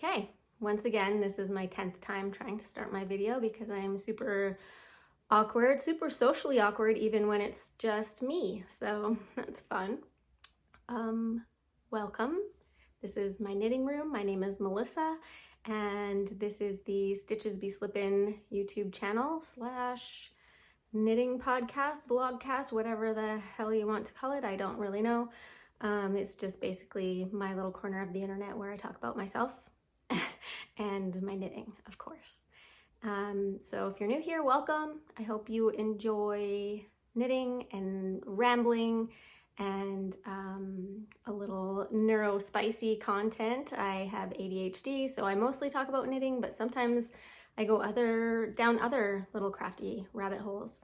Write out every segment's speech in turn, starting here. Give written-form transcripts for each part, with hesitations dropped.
Okay, once again, this is my 10th time trying to start my video because I am super awkward, super socially awkward, even when it's just me. So that's fun. Welcome. This is my knitting room. My name is Melissa, and this is the Stitches Be Slippin' YouTube channel / knitting podcast, vlogcast, whatever the hell you want to call it. I don't really know. It's just basically my little corner of the internet where I talk about myself and my knitting, of course. So if you're new here, welcome. I hope you enjoy knitting and rambling and a little neuro-spicy content. I have ADHD, so I mostly talk about knitting, but sometimes I go down other little crafty rabbit holes,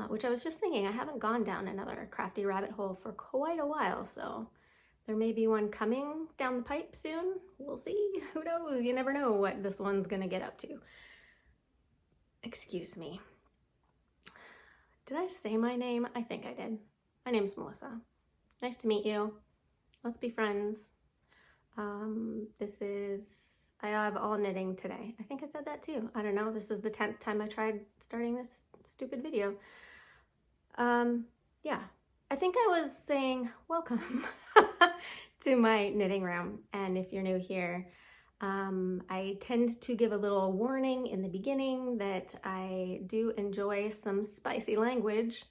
which I was just thinking, I haven't gone down another crafty rabbit hole for quite a while, so there may be one coming down the pipe soon. We'll see. Who knows? You never know what this one's gonna get up to. Excuse me. Did I say my name? I think I did. My name's Melissa. Nice to meet you. Let's be friends. I have all knitting today. I think I said that too. I don't know. This is the 10th time I tried starting this stupid video. Yeah. I think I was saying welcome to my knitting room. And if you're new here, I tend to give a little warning in the beginning that I do enjoy some spicy language.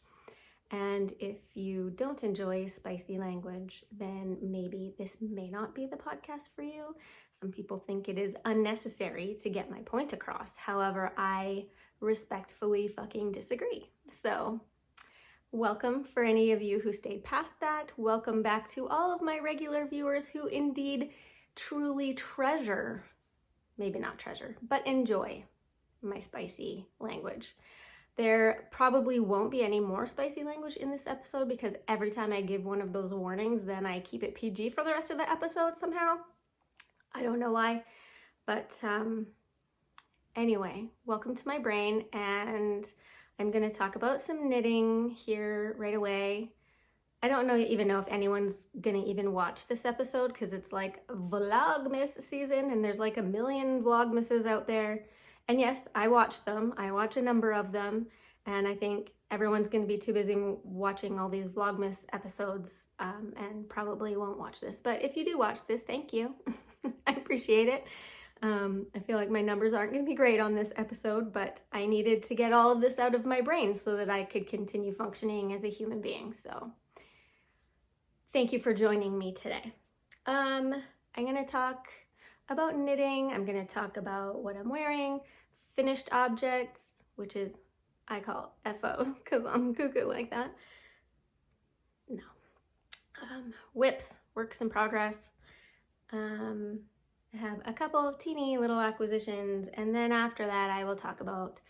And if you don't enjoy spicy language, then maybe this may not be the podcast for you. Some people think it is unnecessary to get my point across. However, I respectfully fucking disagree. So welcome for any of you who stayed past that. Welcome back to all of my regular viewers who indeed truly treasure, maybe not treasure, but enjoy my spicy language. There probably won't be any more spicy language in this episode because every time I give one of those warnings, then I keep it PG for the rest of the episode somehow. I don't know why, but anyway, welcome to my brain, and I'm gonna talk about some knitting here right away. I don't even know if anyone's gonna even watch this episode because it's like Vlogmas season and there's like a million Vlogmases out there. And yes, I watch them. I watch a number of them. And I think everyone's gonna be too busy watching all these Vlogmas episodes and probably won't watch this. But if you do watch this, thank you. I appreciate it. I feel like my numbers aren't gonna be great on this episode, but I needed to get all of this out of my brain so that I could continue functioning as a human being. So thank you for joining me today. I'm gonna talk about knitting. I'm gonna talk about what I'm wearing, finished objects, which is, I call FOs because I'm cuckoo like that. No. Whips, works in progress. I have a couple of teeny little acquisitions, and then after that I will talk about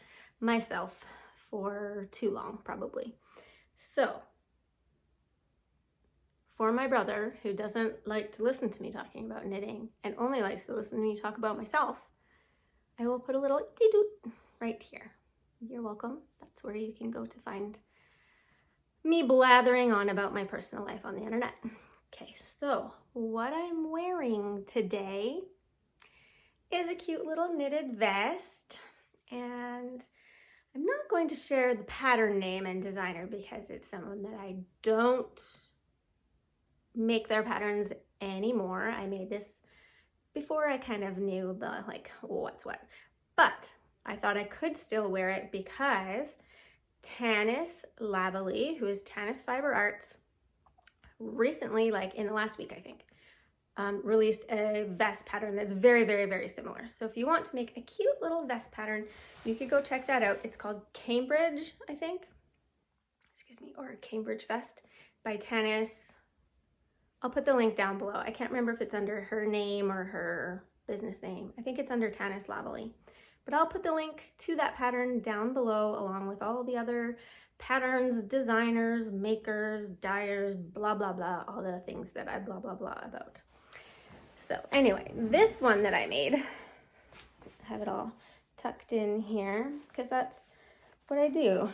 myself for too long, probably. So, for my brother, who doesn't like to listen to me talking about knitting and only likes to listen to me talk about myself, I will put a little dee-doot right here. You're welcome. That's where you can go to find me blathering on about my personal life on the internet. Okay, so what I'm wearing today is a cute little knitted vest, and I'm not going to share the pattern name and designer because it's someone that I don't make their patterns anymore. I made this before I kind of knew the what's what, but I thought I could still wear it because Tanis Lavely, who is Tanis Fiber Arts, recently, like in the last week I think, released a vest pattern that's very, very, very similar. So if you want to make a cute little vest pattern, you could go check that out. It's called Cambridge, I think, or Cambridge Vest by Tanis. I'll put the link down below. I can't remember if it's under her name or her business name. I think it's under Tanis Lavely. But I'll put the link to that pattern down below along with all the other patterns, designers, makers, dyers, blah, blah, blah, all the things that I blah, blah, blah about. So anyway, this one that I made, I have it all tucked in here because that's what I do.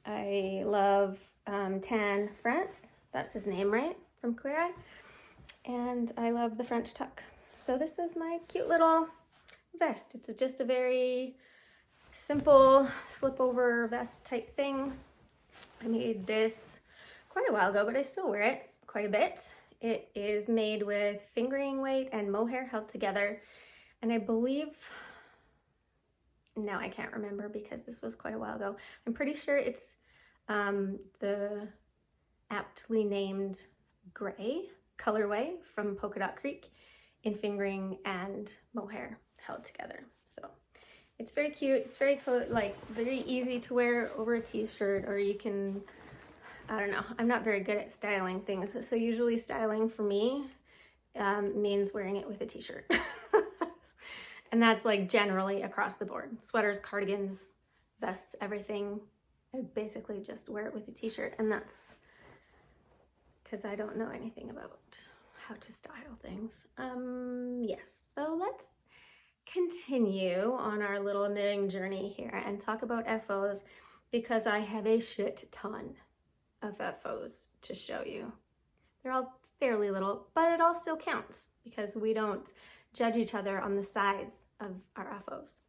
I love Tan France. That's his name, right? From Queer Eye. And I love the French tuck. So this is my cute little vest. It's just a very simple slip over vest type thing. I made this quite a while ago, but I still wear it quite a bit. It is made with fingering weight and mohair held together. And I believe, now I can't remember because this was quite a while ago. I'm pretty sure it's the aptly named gray colorway from Polka Dot Creek in fingering and mohair held together. So it's very cute. It's very cool, like very easy to wear over a t-shirt, or you can, I don't know, I'm not very good at styling things. So usually styling for me means wearing it with a t-shirt. And that's like generally across the board. Sweaters, cardigans, vests, everything. I basically just wear it with a t-shirt, and that's because I don't know anything about how to style things. Yes, so let's continue on our little knitting journey here and talk about FOs, because I have a shit ton of FOs to show you. They're all fairly little, but it all still counts because we don't judge each other on the size of our FOs.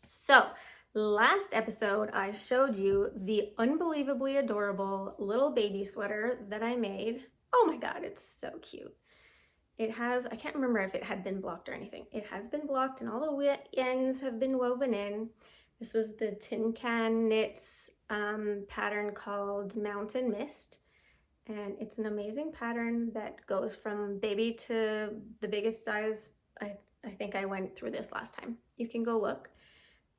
So last episode, I showed you the unbelievably adorable little baby sweater that I made. Oh my God, it's so cute. It has, I can't remember if it had been blocked or anything. It has been blocked and all the ends have been woven in. This was the Tin Can Knits pattern called Mountain Mist. And it's an amazing pattern that goes from baby to the biggest size. I think I went through this last time. You can go look.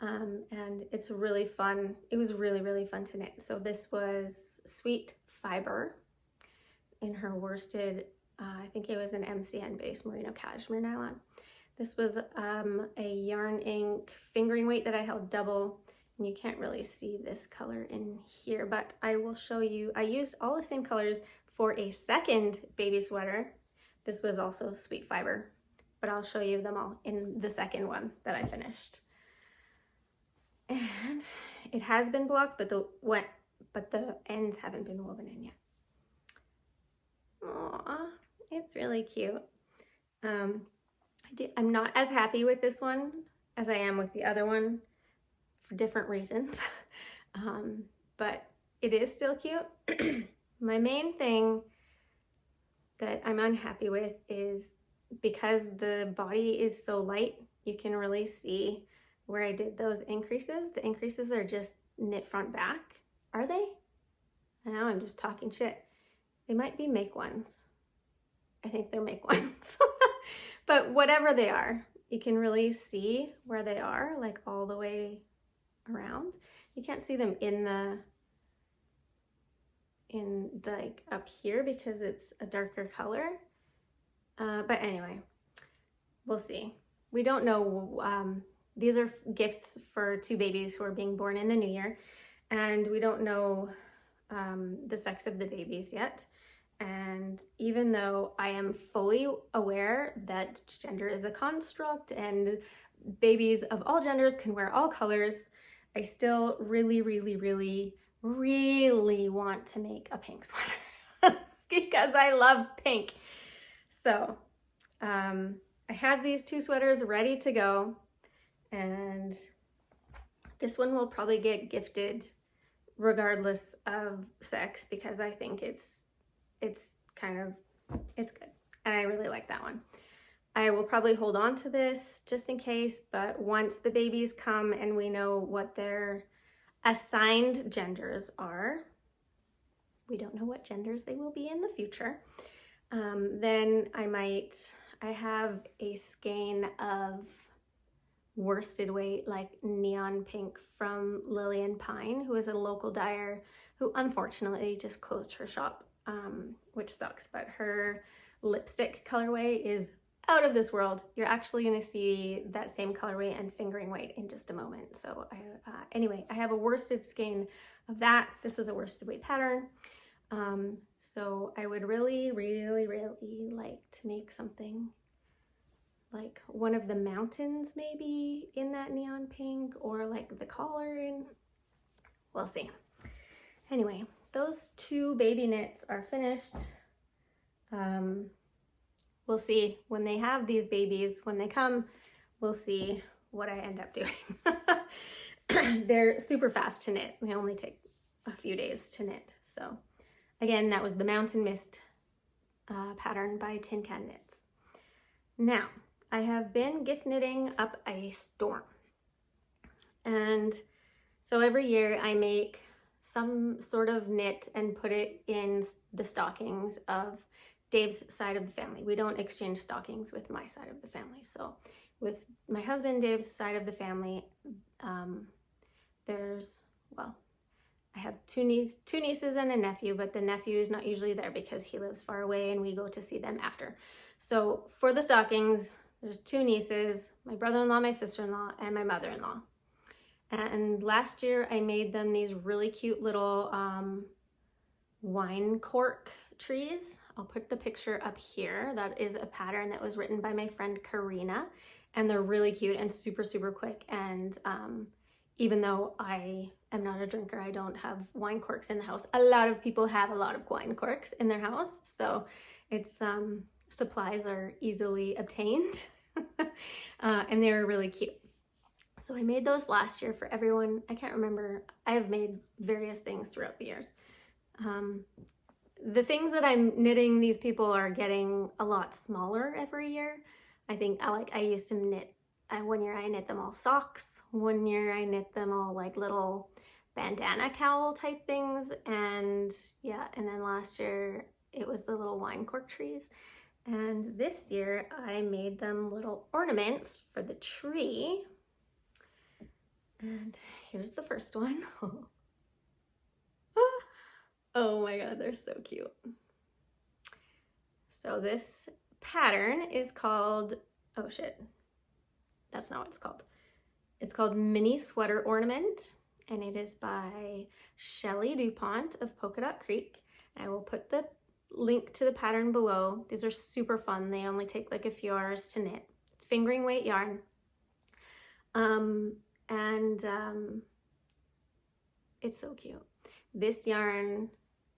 And it's really fun. It was really, really fun to knit. So this was Sweet Fiber in her worsted, I think it was an MCN base merino cashmere nylon. This was a yarn ink fingering weight that I held double, and you can't really see this color in here, but I will show you. I used all the same colors for a second baby sweater. This was also Sweet Fiber, but I'll show you them all in the second one that I finished. And it has been blocked, but the ends haven't been woven in yet. Aww, it's really cute. I'm not as happy with this one as I am with the other one for different reasons, but it is still cute. My main thing that I'm unhappy with is because the body is so light, you can really see where I did those increases. The increases are just knit front back. Are they? I know I'm just talking shit. They might be make ones. I think they're make ones. But whatever they are, you can really see where they are, like all the way around. You can't see them in like up here because it's a darker color. But anyway, we'll see. We don't know. These are gifts for two babies who are being born in the new year, and we don't know the sex of the babies yet. And even though I am fully aware that gender is a construct and babies of all genders can wear all colors, I still really, really, really, really want to make a pink sweater because I love pink. So I have these two sweaters ready to go. And this one will probably get gifted regardless of sex because I think it's good. And I really like that one. I will probably hold on to this just in case, but once the babies come and we know what their assigned genders are, we don't know what genders they will be in the future, then I have a skein of worsted weight like neon pink from Lillian Pine, who is a local dyer who unfortunately just closed her shop, which sucks, but her lipstick colorway is out of this world. You're actually going to see that same colorway and fingering weight in just a moment. So anyway, I have a worsted skein of that. This is a worsted weight pattern. So I would really, really, really like to make something like one of the mountains maybe in that neon pink, or like the collar in, we'll see. Anyway, those two baby knits are finished. we'll see when they have these babies, when they come, we'll see what I end up doing. They're super fast to knit. They only take a few days to knit. So again, that was the Mountain Mist pattern by Tin Can Knits. Now, I have been gift knitting up a storm. And so every year I make some sort of knit and put it in the stockings of Dave's side of the family. We don't exchange stockings with my side of the family. So with my husband, Dave's side of the family, I have two nieces and a nephew, but the nephew is not usually there because he lives far away and we go to see them after. So for the stockings, there's two nieces, my brother-in-law, my sister-in-law, and my mother-in-law. And last year I made them these really cute little wine cork trees. I'll put the picture up here. That is a pattern that was written by my friend Karina, and they're really cute and super, super quick. And even though I am not a drinker, I don't have wine corks in the house. A lot of people have a lot of wine corks in their house, so it's supplies are easily obtained. And they're really cute. So I made those last year for everyone. I can't remember. I have made various things throughout the years. The things that I'm knitting, these people are getting a lot smaller every year. I think I used to knit, one year I knit them all socks. One year I knit them all like little bandana cowl type things. And yeah, and then last year it was the little wine cork trees. And this year I made them little ornaments for the tree. And here's the first one. Oh my God, they're so cute. So this pattern is called, oh shit, that's not what it's called. It's called Mini Sweater Ornament, and it is by Shelly DuPont of Polka Dot Creek. I will put the link to the pattern below. These are super fun. They only take like a few hours to knit. It's fingering weight yarn. It's so cute. This yarn,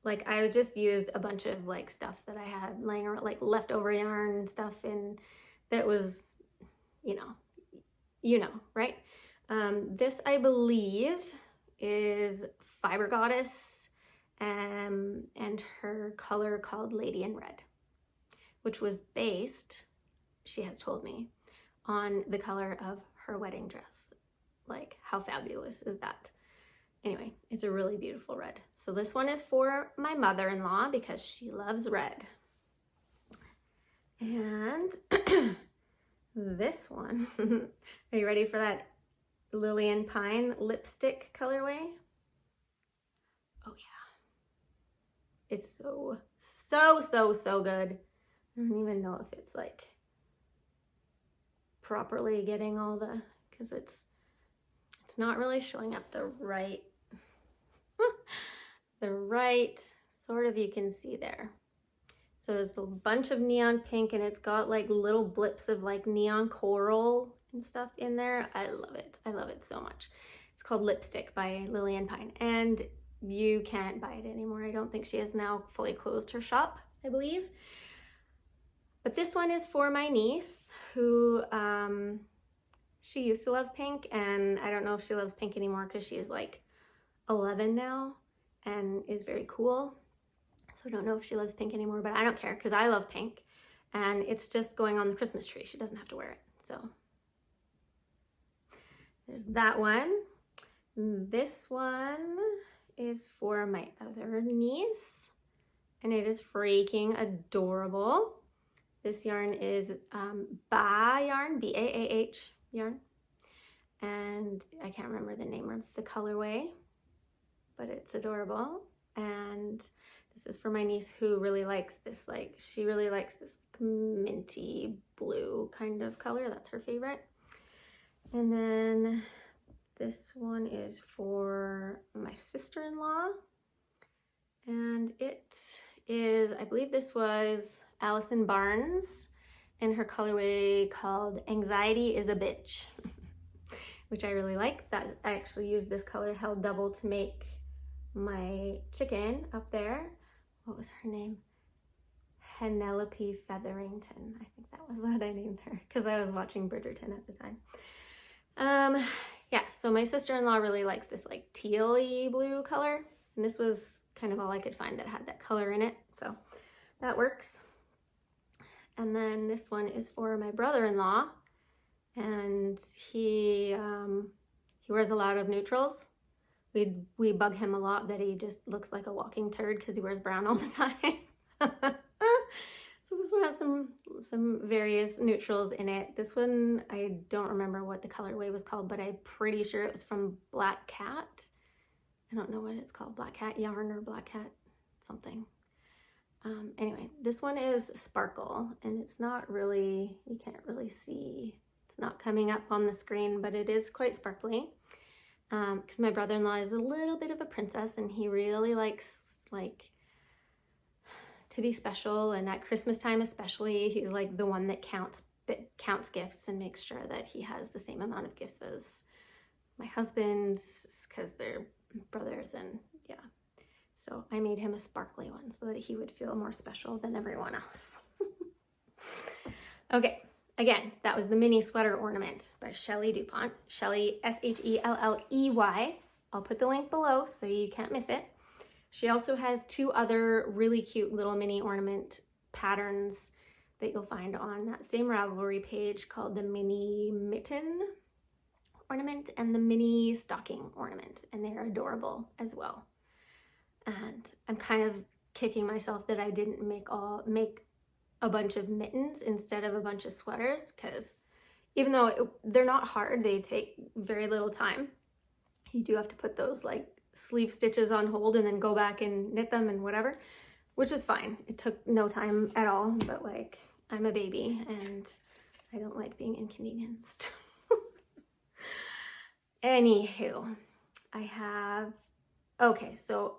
like I just used a bunch of like stuff that I had laying around, like leftover yarn and stuff, and that was, you know, right? This I believe is Fiber Goddess, and her color called Lady in Red, which was based, she has told me, on the color of her wedding dress. Like, how fabulous is that? Anyway, it's a really beautiful red. So this one is for my mother-in-law because she loves red. And this one, are you ready for that Lillian Pine lipstick colorway? Oh yeah. It's so good. I don't even know if it's like properly getting all the, because it's not really showing up the right sort of, you can see there. So there's a bunch of neon pink and it's got like little blips of like neon coral and stuff in there. I love it. I love it so much. It's called Lipstick by Lillian Pine, and you can't buy it anymore. I don't think she has now fully closed her shop, I believe. But this one is for my niece who, she used to love pink, and I don't know if she loves pink anymore because she is like 11 now and is very cool. So I don't know if she loves pink anymore, but I don't care because I love pink, and it's just going on the Christmas tree. She doesn't have to wear it. So there's that one. This one is for my other niece, and it is freaking adorable. This yarn is Bah yarn, B-A-A-H yarn, and I can't remember the name of the colorway, but it's adorable. And this is for my niece who really likes this, like she really likes this minty blue kind of color. That's her favorite. And then this one is for my sister-in-law, and it is, I believe this was Allison Barnes and her colorway called Anxiety is a Bitch, which I really like. That I actually used this color held double to make my chicken up there. What was her name? Penelope Featherington. I think that was what I named her because I was watching Bridgerton at the time. Yeah, so my sister-in-law really likes this like teal-y blue color, and this was kind of all I could find that had that color in it, so that works. And then this one is for my brother-in-law, and he wears a lot of neutrals. We bug him a lot that he just looks like a walking turd because he wears brown all the time. So this one has some various neutrals in it. This one, I don't remember what the colorway was called, but I'm pretty sure it was from Black Cat. I don't know what it's called, Black Cat Yarn or Black Cat something. Anyway, this one is Sparkle, and it's not really, you can't really see, it's not coming up on the screen, but it is quite sparkly. Because my brother-in-law is a little bit of a princess, and he really likes like to be special, and at Christmas time especially, he's like the one that counts gifts and makes sure that he has the same amount of gifts as my husband's, because they're brothers, and yeah. So I made him a sparkly one so that he would feel more special than everyone else. Okay, again, that was the mini sweater ornament by Shelley DuPont. Shelley, S-H-E-L-L-E-Y. I'll put the link below so you can't miss it. She also has 2 other really cute little mini ornament patterns that you'll find on that same Ravelry page, called the mini mitten ornament and the mini stocking ornament, and they're adorable as well. And I'm kind of kicking myself that I didn't make a bunch of mittens instead of a bunch of sweaters, because even though they're not hard, they take very little time. You do have to put those like sleeve stitches on hold and then go back and knit them and whatever, which is fine. It took no time at all, but like, I'm a baby and I don't like being inconvenienced. Anywho, okay, so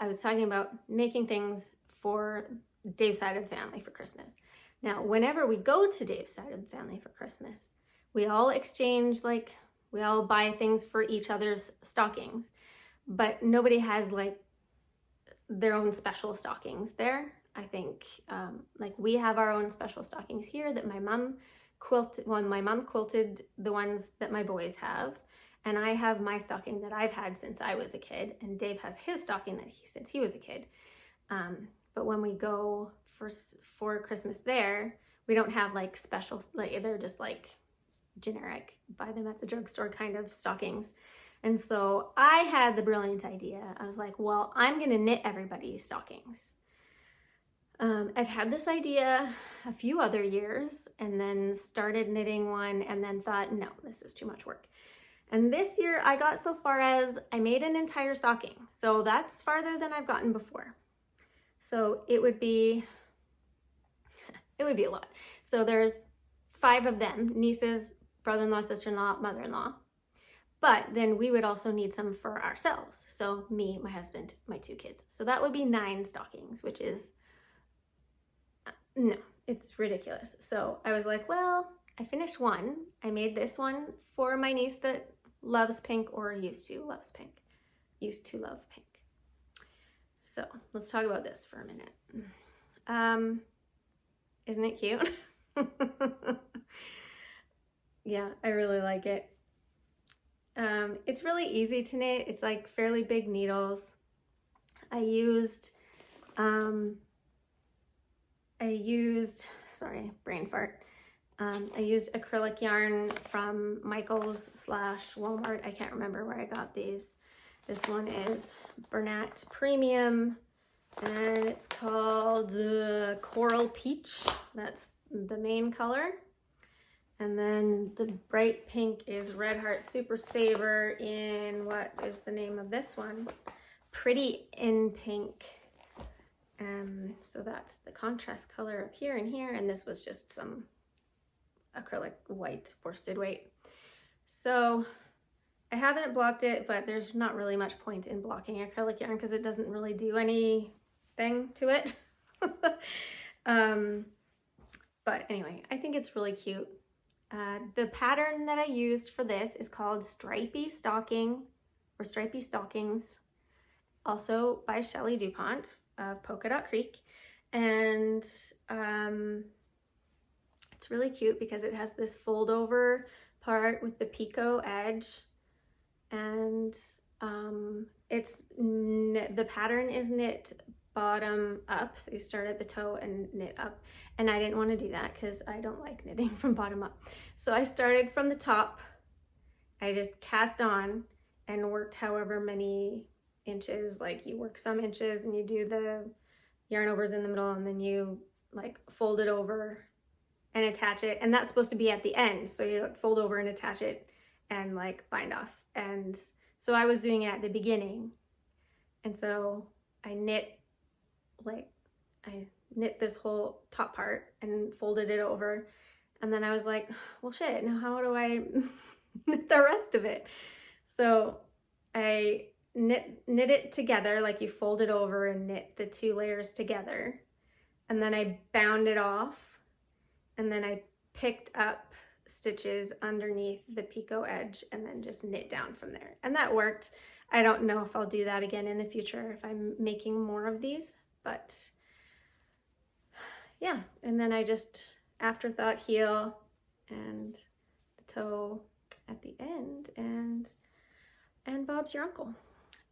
I was talking about making things for Dave's side of the family for Christmas. Now, whenever we go to Dave's side of the family for Christmas, we all exchange, like, we all buy things for each other's stockings, but nobody has like their own special stockings there. I think like we have our own special stockings here that my mom quilted. Well, my mom quilted the ones that my boys have, and I have my stocking that I've had since I was a kid, and Dave has his stocking that since he was a kid. But when we go for Christmas there, we don't have like special, like they're just like generic, buy them at the drugstore kind of stockings. And so I had the brilliant idea. I was like, well, I'm gonna knit everybody's stockings. I've had this idea a few other years, and then started knitting one and then thought, no, this is too much work. And this year I got so far as I made an entire stocking. So that's farther than I've gotten before. So it would be a lot. So there's 5 of them, nieces, brother-in-law, sister-in-law, mother-in-law. But then we would also need some for ourselves. So me, my husband, my 2 kids. So that would be 9 stockings, which is, no, it's ridiculous. So I was like, well, I finished one. I made this one for my niece that loves pink, or used to love pink. So let's talk about this for a minute. Isn't it cute? Yeah, I really like it. It's really easy to knit. It's like fairly big needles. I used, sorry, brain fart. I used acrylic yarn from Michael's / Walmart. I can't remember where I got these. This one is Bernat Premium, and it's called Coral Peach. That's the main color. And then the bright pink is Red Heart Super Saver in, what is the name of this one? Pretty in Pink. So that's the contrast color up here and here, and this was just some acrylic white worsted weight. So I haven't blocked it, but there's not really much point in blocking acrylic yarn because it doesn't really do anything to it. But anyway, I think it's really cute. The pattern that I used for this is called Stripy Stocking, or Stripy Stockings, also by Shelley DuPont of Polka Dot Creek. And it's really cute because it has this fold over part with the picot edge, and the pattern is knit bottom up, so you start at the toe and knit up, and I didn't want to do that because I don't like knitting from bottom up. So I started from the top. I just cast on and worked however many inches, like you work some inches and you do the yarn overs in the middle, and then you like fold it over and attach it, and that's supposed to be at the end, so you fold over and attach it and like bind off. And so I was doing it at the beginning, and so I knit this whole top part and folded it over, and then I was like, well shit, now how do I knit the rest of it? So I knit it together, like you fold it over and knit the two layers together, and then I bound it off, and then I picked up stitches underneath the picot edge and then just knit down from there, and that worked. I don't know if I'll do that again in the future if I'm making more of these, but yeah. And then I just afterthought heel and the toe at the end, and Bob's your uncle.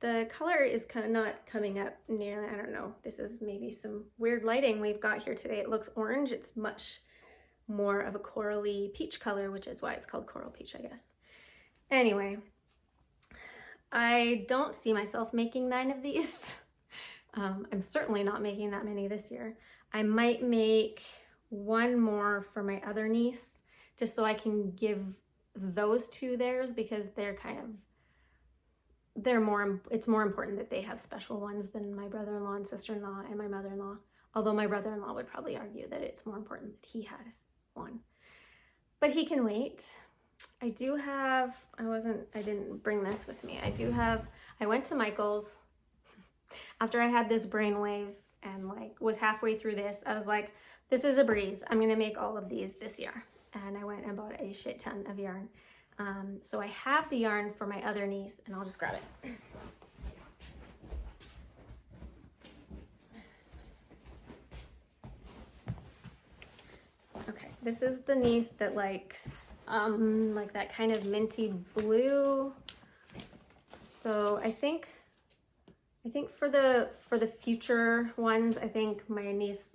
The color is kind of not coming up nearly, I don't know, this is maybe some weird lighting we've got here today. It looks orange. It's much more of a corally peach color, which is why it's called coral peach, I guess. Anyway, I don't see myself making 9 of these. I'm certainly not making that many this year. I might make 1 more for my other niece, just so I can give those 2 theirs, because they're kind of, it's more important that they have special ones than my brother-in-law and sister-in-law and my mother-in-law. Although my brother-in-law would probably argue that it's more important that he has one, but he can wait. I do have, I didn't bring this with me. I went to Michael's after I had this brainwave and like was halfway through this. I was like, this is a breeze. I'm gonna make all of these this year. And I went and bought a shit ton of yarn. So I have the yarn for my other niece, and I'll just grab it. Okay, this is the niece that likes like that kind of minty blue. So I think for the future ones, I think my niece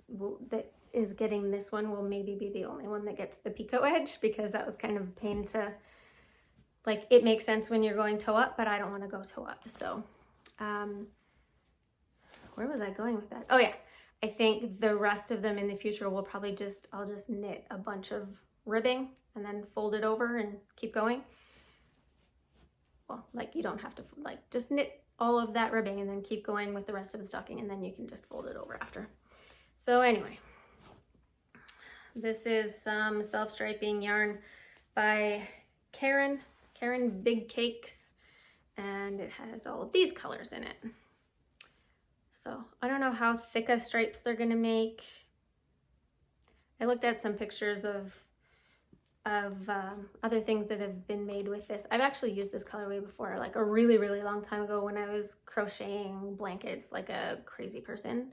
that is getting this one will maybe be the only one that gets the picot edge, because that was kind of a pain to, like, it makes sense when you're going toe up, but I don't want to go toe up. So where was I going with that? Oh yeah, I think the rest of them in the future will probably I'll just knit a bunch of ribbing and then fold it over and keep going. Well, like, you don't have to, like, just knit all of that ribbing and then keep going with the rest of the stocking, and then you can just fold it over after. So anyway, this is some self-striping yarn by Karen Big Cakes, and it has all of these colors in it. So I don't know how thick of stripes they're gonna make. I looked at some pictures of other things that have been made with this. I've actually used this colorway before, like a really, really long time ago when I was crocheting blankets like a crazy person.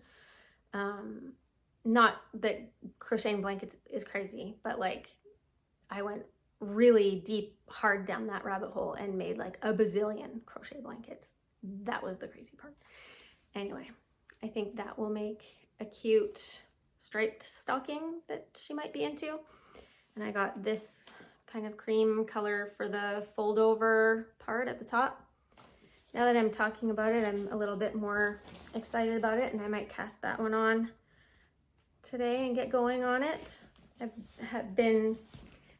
Not that crocheting blankets is crazy, but like I went really deep, hard down that rabbit hole and made like a bazillion crochet blankets. That was the crazy part. Anyway, I think that will make a cute striped stocking that she might be into. And I got this kind of cream color for the fold over part at the top. Now that I'm talking about it, I'm a little bit more excited about it, and I might cast that one on today and get going on it.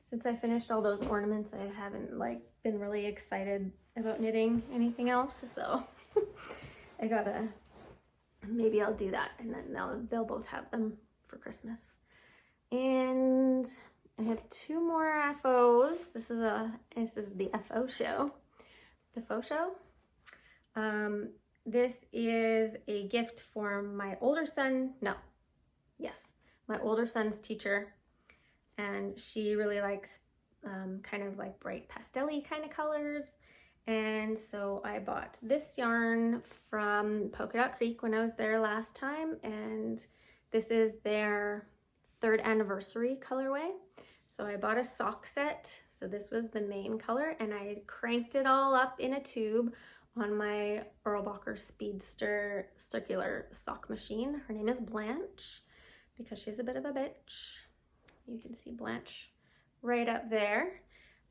Since I finished all those ornaments, I haven't like been really excited about knitting anything else, so maybe I'll do that, and then they'll both have them for Christmas. And I have 2 more FOs. This is the FO show. The faux show. This is a gift for my older son. My older son's teacher, and she really likes kind of like bright pastel-y kind of colors. And so I bought this yarn from Polka Dot Creek when I was there last time, and This is their 3rd anniversary colorway. So I bought a sock set. So this was the main color, and I cranked it all up in a tube on my Erlbacher Speedster circular sock machine. Her name is Blanche because she's a bit of a bitch. You can see Blanche right up there.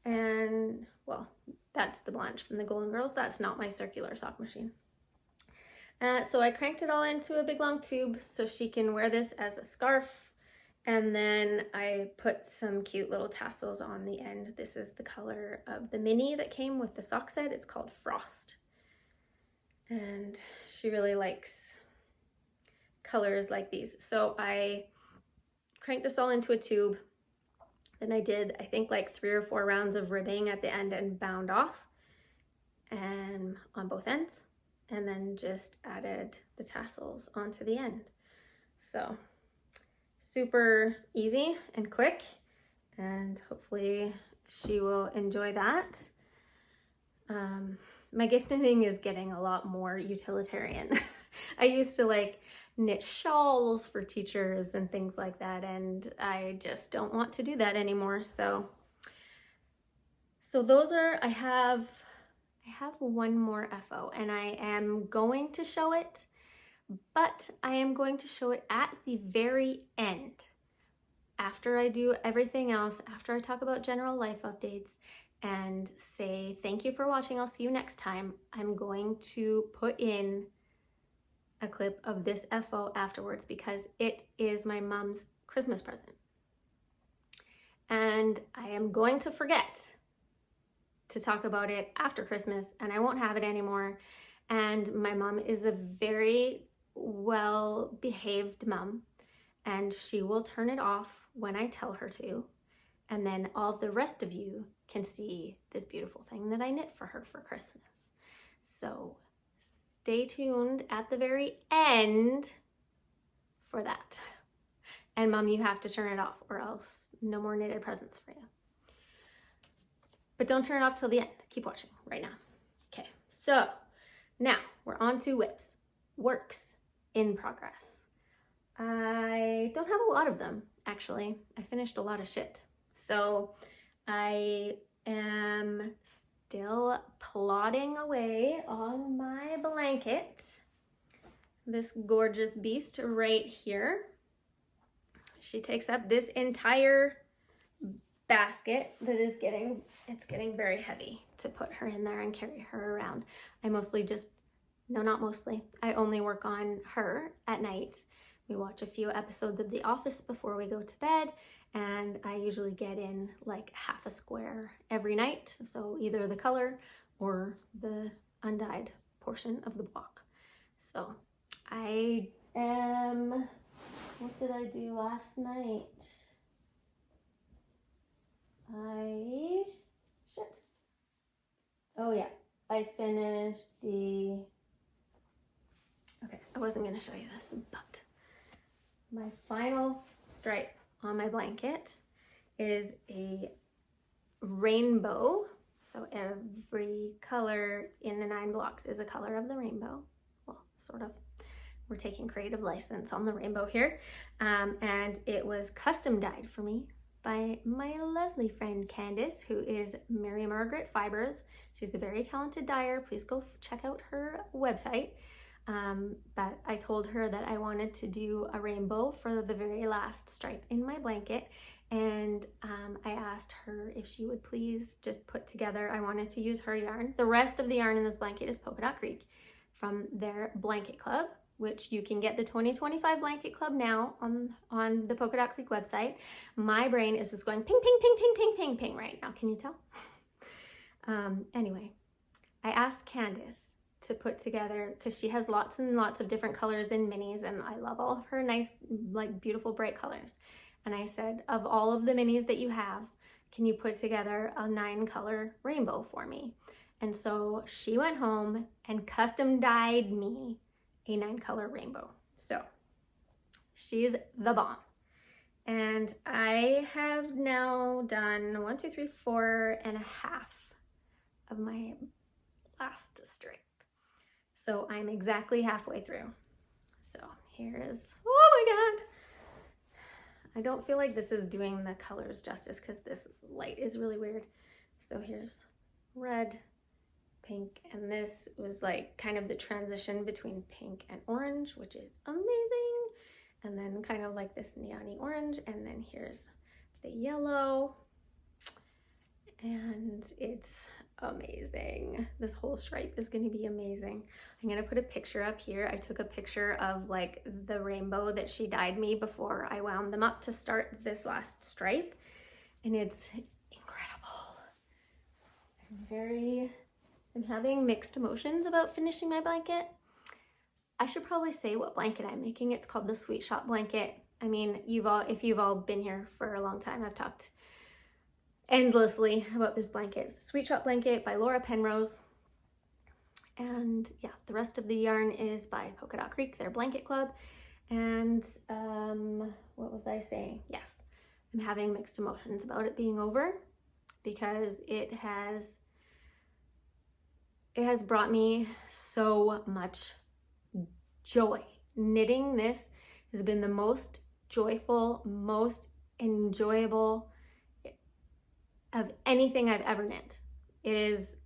And well, that's the Blanche from the Golden Girls. That's not my circular sock machine. So I cranked it all into a big long tube so she can wear this as a scarf. And then I put some cute little tassels on the end. This is the color of the mini that came with the sock set. It's called Frost. And she really likes colors like these. So I cranked this all into a tube. Then I did, I think, like 3 or 4 rounds of ribbing at the end and bound off and on both ends. And then just added the tassels onto the end. So super easy and quick, and hopefully she will enjoy that. My gift knitting is getting a lot more utilitarian. I used to like knit shawls for teachers and things like that, and I just don't want to do that anymore. So those are, I have one more FO, and I am going to show it, but I am going to show it at the very end. After I do everything else, after I talk about general life updates and say thank you for watching, I'll see you next time, I'm going to put in a clip of this FO afterwards because it is my mom's Christmas present. And I am going to forget to talk about it after Christmas, and I won't have it anymore. And my mom is a very well-behaved mom, and she will turn it off when I tell her to, and then all the rest of you can see this beautiful thing that I knit for her for Christmas. So stay tuned at the very end for that. And Mom, you have to turn it off or else no more knitted presents for you. But don't turn it off till the end. Keep watching right now. Okay, so now we're on to WIPs, works in progress. I don't have a lot of them, actually. I finished a lot of shit. So I am still plodding away on my blanket. This gorgeous beast right here. She takes up this entire basket that is getting very heavy to put her in there and carry her around. I only work on her at night. We watch a few episodes of The Office before we go to bed, and I usually get in like half a square every night. So either the color or the undyed portion of the block. So what did I do last night? Oh yeah, I finished okay, I wasn't gonna show you this, but my final stripe on my blanket is a rainbow. So every color in the 9 blocks is a color of the rainbow. Well, sort of. We're taking creative license on the rainbow here. And it was custom dyed for me by my lovely friend Candace, who is Mary Margaret Fibers. She's a very talented dyer. Please go check out her website. But I told her that I wanted to do a rainbow for the very last stripe in my blanket, and I asked her if she would please just put together, I wanted to use her yarn. The rest of the yarn in this blanket is Polka Dot Creek from their blanket club, which you can get the 2025 blanket club now on the Polka Dot Creek website. My brain is just going ping, ping, ping, ping, ping, ping, ping right now. Can you tell? Anyway, I asked Candace to put together, because she has lots and lots of different colors in minis, and I love all of her nice, like beautiful bright colors. And I said, of all of the minis that you have, can you put together a 9-color rainbow for me? And so she went home and custom dyed me a 9-color rainbow. So she's the bomb. And I have now done 1, 2, 3, 4 and a half of my last stripe. So I'm exactly halfway through. So here is, oh my God, I don't feel like this is doing the colors justice because this light is really weird. So here's red, pink, and this was like kind of the transition between pink and orange, which is amazing. And then kind of like this neon-y orange, and then here's the yellow, and it's amazing. This whole stripe is going to be amazing. I'm going to put a picture up here. I took a picture of like the rainbow that she dyed me before I wound them up to start this last stripe, and it's incredible. I'm having mixed emotions about finishing my blanket. I should probably say what blanket I'm making. It's called the Sweet Shop blanket. I mean, if you've all been here for a long time, I've talked endlessly about this blanket. It's the Sweet Shop blanket by Laura Penrose. And yeah, the rest of the yarn is by Polka Dot Creek, their blanket club. And what was I saying? Yes, I'm having mixed emotions about it being over because it has brought me so much joy. Knitting this has been the most joyful, most enjoyable of anything I've ever knit. It is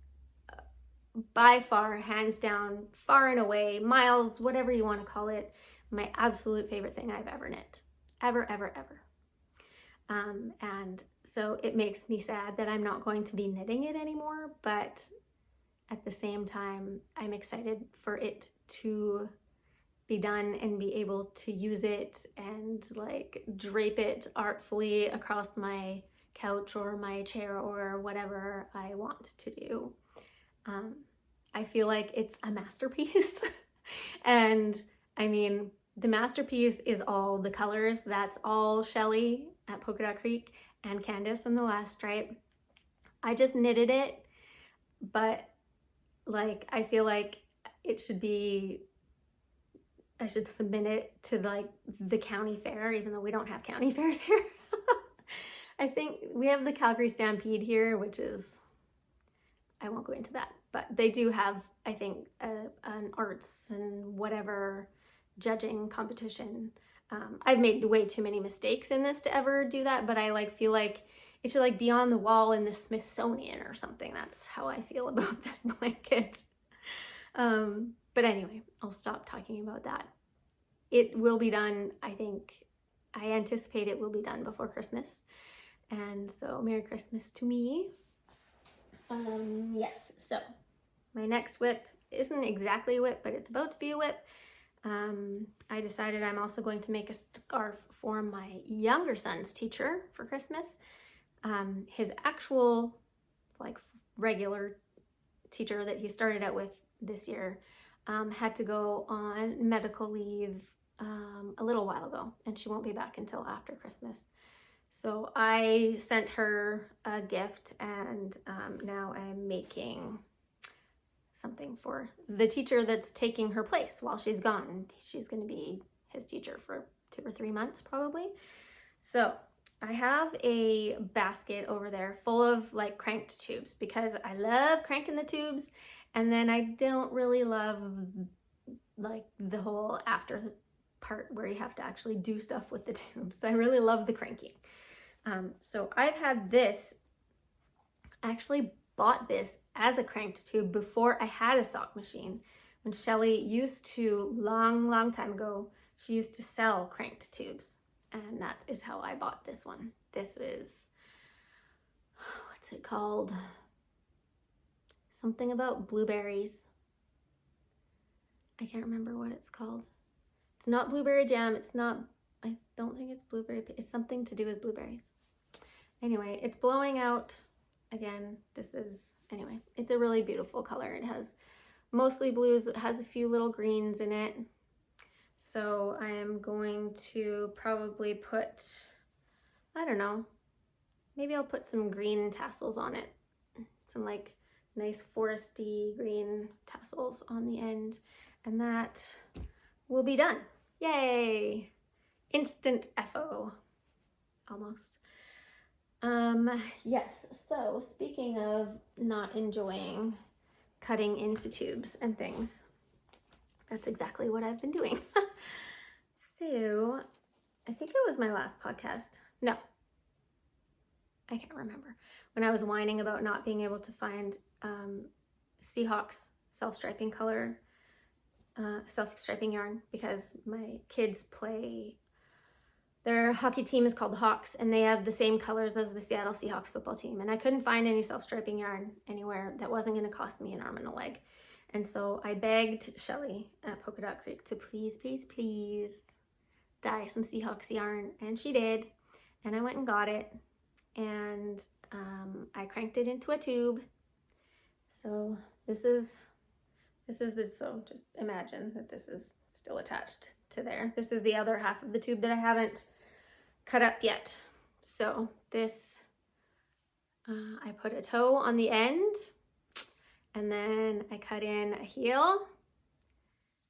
by far, hands down, far and away, miles, whatever you want to call it, my absolute favorite thing I've ever knit. Ever, ever, ever. And so it makes me sad that I'm not going to be knitting it anymore, but at the same time, I'm excited for it to be done and be able to use it and like drape it artfully across my couch or my chair or whatever I want to do. I feel like it's a masterpiece. And I mean, the masterpiece is all the colors. That's all Shelly at Polka Dot Creek and Candace in the last stripe. I just knitted it, but like, I feel like it should be, I should submit it to like the county fair, even though we don't have county fairs here. I think we have the Calgary Stampede here, which is, I won't go into that, but they do have, I think, an arts and whatever judging competition. I've made way too many mistakes in this to ever do that, but I like feel like it should like be on the wall in the Smithsonian or something. That's how I feel about this blanket. But anyway, I'll stop talking about that. It will be done, I anticipate it will be done before Christmas. And so Merry Christmas to me. Yes, so my next whip isn't exactly a whip, but it's about to be a whip. I decided I'm also going to make a scarf for my younger son's teacher for Christmas. His actual, like, regular teacher that he started out with this year had to go on medical leave a little while ago, and she won't be back until after Christmas. So I sent her a gift, and now I'm making something for the teacher that's taking her place while she's gone. She's going to be his teacher for 2 or 3 months probably. So I have a basket over there full of like cranked tubes because I love cranking the tubes, and then I don't really love like the whole after part where you have to actually do stuff with the tubes. I really love the cranking. So I've had this, I actually bought this as a cranked tube before I had a sock machine. When Shelly used to, long time ago, she used to sell cranked tubes, and that is how I bought this one. This is, what's it called? Something about blueberries. I can't remember what it's called. It's not blueberry jam. It's not, I don't think it's blueberry. It's something to do with blueberries. Anyway, it's blowing out again. Anyway, it's a really beautiful color. It has mostly blues. It has a few little greens in it. So I am going to probably put, I don't know, maybe I'll put some green tassels on it. Some like nice foresty green tassels on the end. And that will be done. Yay! Instant FO. Almost. Yes, so speaking of not enjoying cutting into tubes and things, that's exactly what I've been doing. So I think it was my last podcast. No, I can't remember. When I was whining about not being able to find Seahawks self-striping color, self-striping yarn, because my kids play, their hockey team is called the Hawks, and they have the same colors as the Seattle Seahawks football team. And I couldn't find any self-striping yarn anywhere that wasn't going to cost me an arm and a leg. And so I begged Shelly at Polka Dot Creek to please, please, please dye some Seahawks yarn. And she did. And I went and got it. And I cranked it into a tube. So this is so just imagine that this is still attached to there. This is the other half of the tube that I haven't cut up yet. So this, I put a toe on the end, and then I cut in a heel,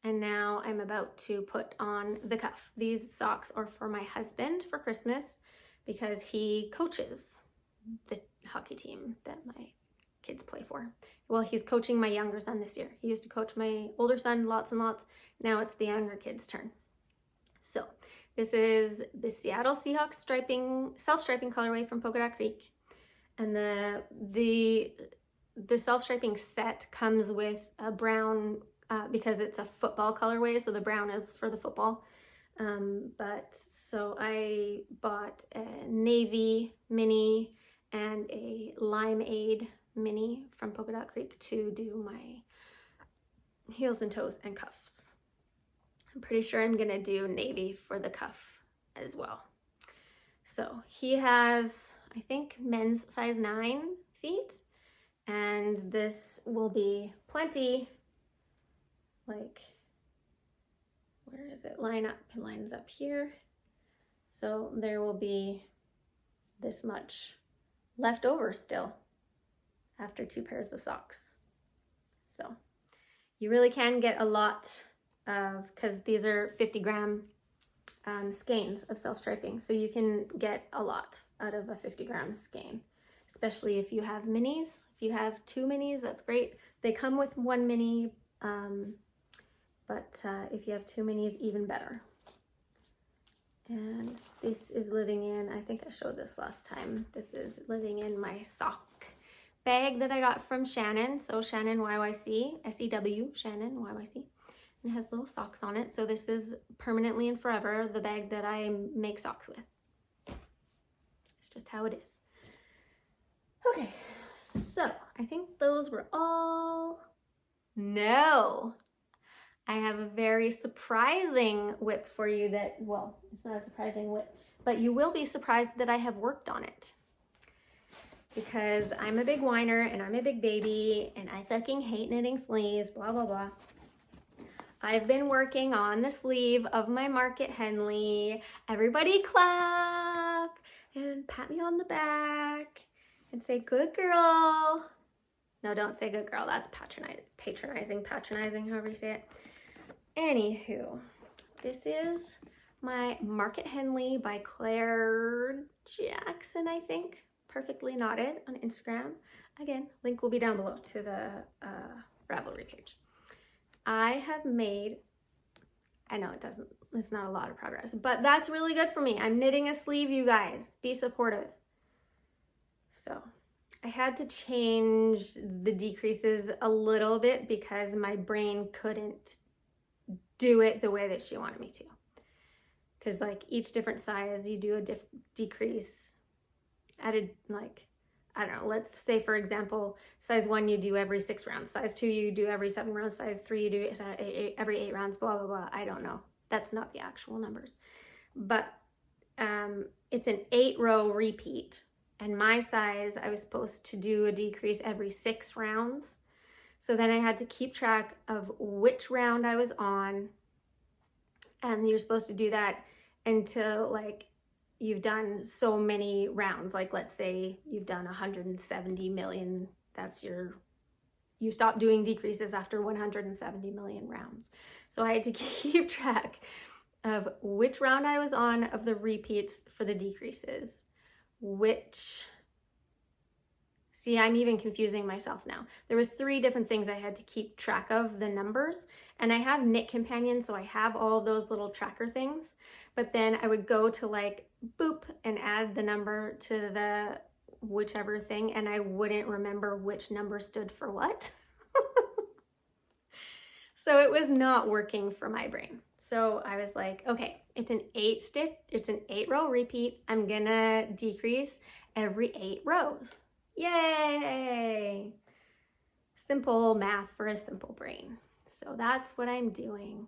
and now I'm about to put on the cuff. These socks are for my husband for Christmas because he coaches the hockey team that my kids play for. Well, he's coaching my younger son this year. He used to coach my older son lots and lots. Now it's the younger kid's turn. So this is the Seattle Seahawks self-striping colorway from Polka Dot Creek. And the self-striping set comes with a brown, because it's a football colorway, so the brown is for the football. So I bought a navy mini and a limeade mini from Polka Dot Creek to do my heels and toes and cuffs. I'm pretty sure I'm gonna do navy for the cuff as well. So he has, I think, men's size 9 feet, and this will be plenty, like, where is it? It lines up here. So there will be this much left over still after 2 pairs of socks. So you really can get a lot of, because these are 50-gram skeins of self-striping. So you can get a lot out of a 50-gram skein, especially if you have minis. If you have 2 minis, that's great. They come with 1 mini, but if you have 2 minis, even better. And this is living in, I think I showed this last time, this is living in my sock bag that I got from Shannon. So Shannon YYC, S-E-W, Shannon YYC. And it has little socks on it. So this is permanently and forever the bag that I make socks with. It's just how it is. Okay, so I think those were all. No, I have a very surprising whip for you that, well, it's not a surprising whip, but you will be surprised that I have worked on it. Because I'm a big whiner and I'm a big baby and I fucking hate knitting sleeves, blah, blah, blah. I've been working on the sleeve of my Market Henley. Everybody clap and pat me on the back and say, good girl. No, don't say good girl. That's patronizing, however you say it. Anywho, this is my Market Henley by Claire Jackson, I think. Perfectly Knotted on Instagram. Again, link will be down below to the Ravelry page. I have made, I know it's not a lot of progress, but that's really good for me. I'm knitting a sleeve, you guys. Be supportive. So I had to change the decreases a little bit because my brain couldn't do it the way that she wanted me to. Because like each different size, you do a decrease at a, like, I don't know, let's say for example, size 1 you do every 6 rounds, size 2 you do every 7 rounds, size 3 you do every 8 rounds, blah, blah, blah. I don't know. That's not the actual numbers. But it's an 8-row repeat. And my size, I was supposed to do a decrease every 6 rounds. So then I had to keep track of which round I was on. And you're supposed to do that until like you've done so many rounds. Like let's say you've done 170 million. That's you stop doing decreases after 170 million rounds. So I had to keep track of which round I was on of the repeats for the decreases, which See, I'm even confusing myself now. There was 3 different things I had to keep track of the numbers, and I have Knit Companion, so I have all of those little tracker things, but then I would go to like boop and add the number to the whichever thing, and I wouldn't remember which number stood for what. So it was not working for my brain. So I was like, okay, it's an 8 row repeat. I'm gonna decrease every 8 rows. Yay! Simple math for a simple brain. So that's what I'm doing.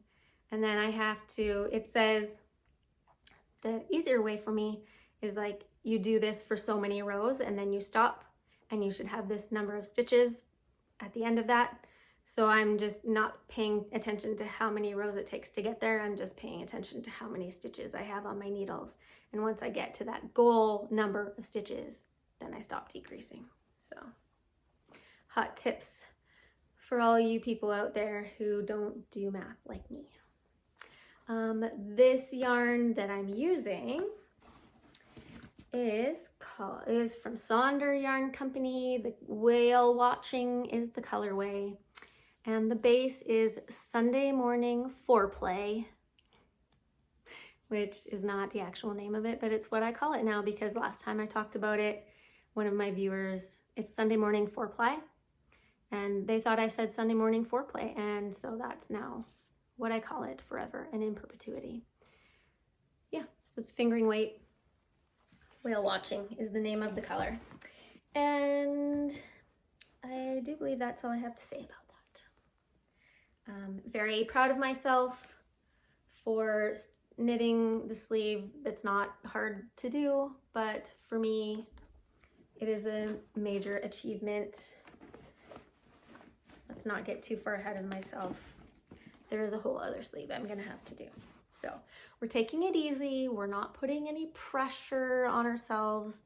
And then I have to, it says, the easier way for me is like, you do this for so many rows and then you stop, and you should have this number of stitches at the end of that. So I'm just not paying attention to how many rows it takes to get there. I'm just paying attention to how many stitches I have on my needles. And once I get to that goal number of stitches, then I stop decreasing. So hot tips for all you people out there who don't do math like me. This yarn that I'm using is from Sonder Yarn Company. The Whale Watching is the colorway. And the base is Sunday Morning Foreplay, which is not the actual name of it, but it's what I call it now because last time I talked about it, one of my viewers, it's Sunday Morning Foreplay, and they thought I said Sunday Morning Foreplay, and so that's now what I call it forever and in perpetuity. Yeah, so it's fingering weight. Whale Watching is the name of the color. And I do believe that's all I have to say about that. Very proud of myself for knitting the sleeve. That's not hard to do, but for me, it is a major achievement. Let's not get too far ahead of myself. There is a whole other sleeve I'm gonna have to do. So we're taking it easy. We're not putting any pressure on ourselves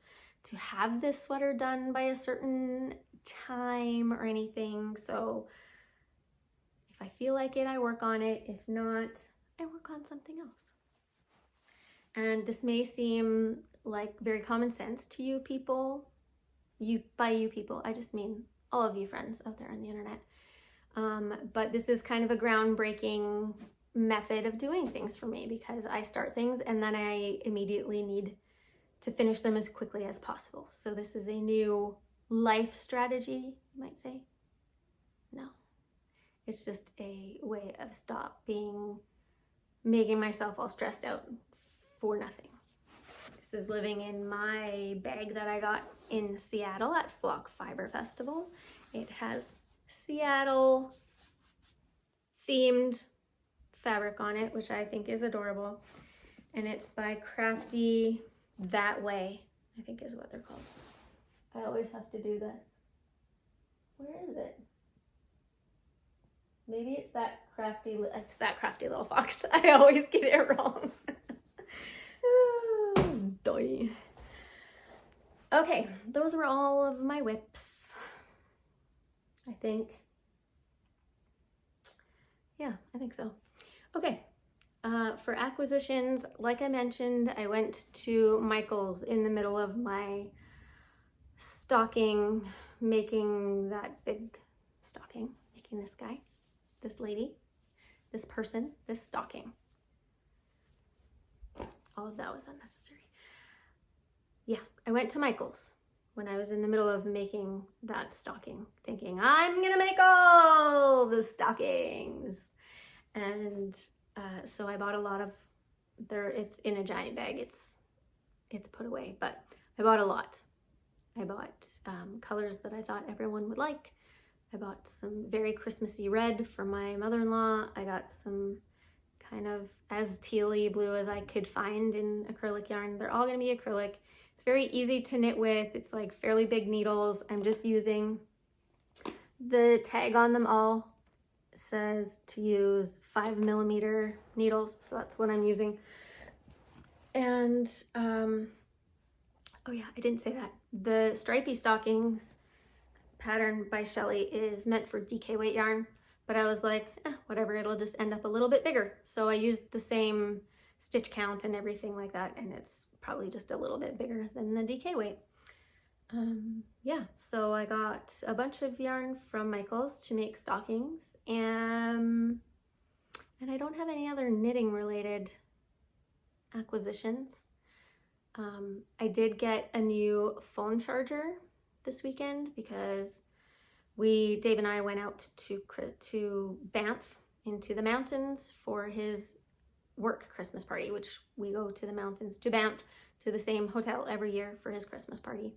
to have this sweater done by a certain time or anything. So if I feel like it, I work on it. If not, I work on something else. And this may seem like very common sense to you people. By you people, I just mean all of you friends out there on the internet. But this is kind of a groundbreaking method of doing things for me because I start things and then I immediately need to finish them as quickly as possible. So this is a new life strategy, you might say. No, it's just a way of making myself all stressed out for nothing. This is living in my bag that I got in Seattle at Flock Fiber Festival. It has Seattle themed fabric on it, which I think is adorable. And it's by Crafty That Way, I think is what they're called. I always have to do this. Where is it? Maybe it's that crafty little fox. I always get it wrong. Oh, okay, those were all of my whips, I think. Yeah, I think so. Okay, for acquisitions, like I mentioned, I went to Michael's in the middle of my stocking, making that big stocking, making this guy, this lady, this person, this stocking. All of that was unnecessary. Yeah, I went to Michael's when I was in the middle of making that stocking, thinking I'm gonna make all the stockings. And so I bought a lot of, it's in a giant bag, it's put away, but I bought a lot. I bought colors that I thought everyone would like. I bought some very Christmassy red for my mother-in-law. I got some kind of as tealy blue as I could find in acrylic yarn. They're all gonna be acrylic. It's very easy to knit with. It's like fairly big needles. I'm just using the tag on them all. It says to use 5mm needles, so that's what I'm using. And oh yeah, I didn't say that. The stripy stockings pattern by Shelly is meant for DK weight yarn, but I was like, whatever, it'll just end up a little bit bigger. So I used the same stitch count and everything like that, and it's probably just a little bit bigger than the DK weight. Yeah, so I got a bunch of yarn from Michael's to make stockings, and I don't have any other knitting related acquisitions. I did get a new phone charger this weekend because Dave and I went out to Banff into the mountains for his work Christmas party, which we go to the mountains to Banff to the same hotel every year for his Christmas party.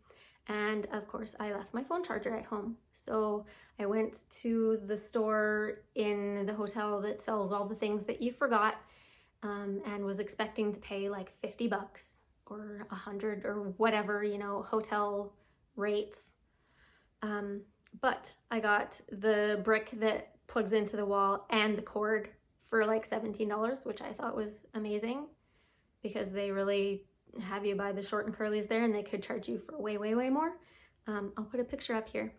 And of course I left my phone charger at home. So I went to the store in the hotel that sells all the things that you forgot, and was expecting to pay like $50 or $100 or whatever, you know, hotel rates. But I got the brick that plugs into the wall and the cord for like $17, which I thought was amazing because they really have you buy the short and curlies there, and they could charge you for way, way, way more. I'll put a picture up here.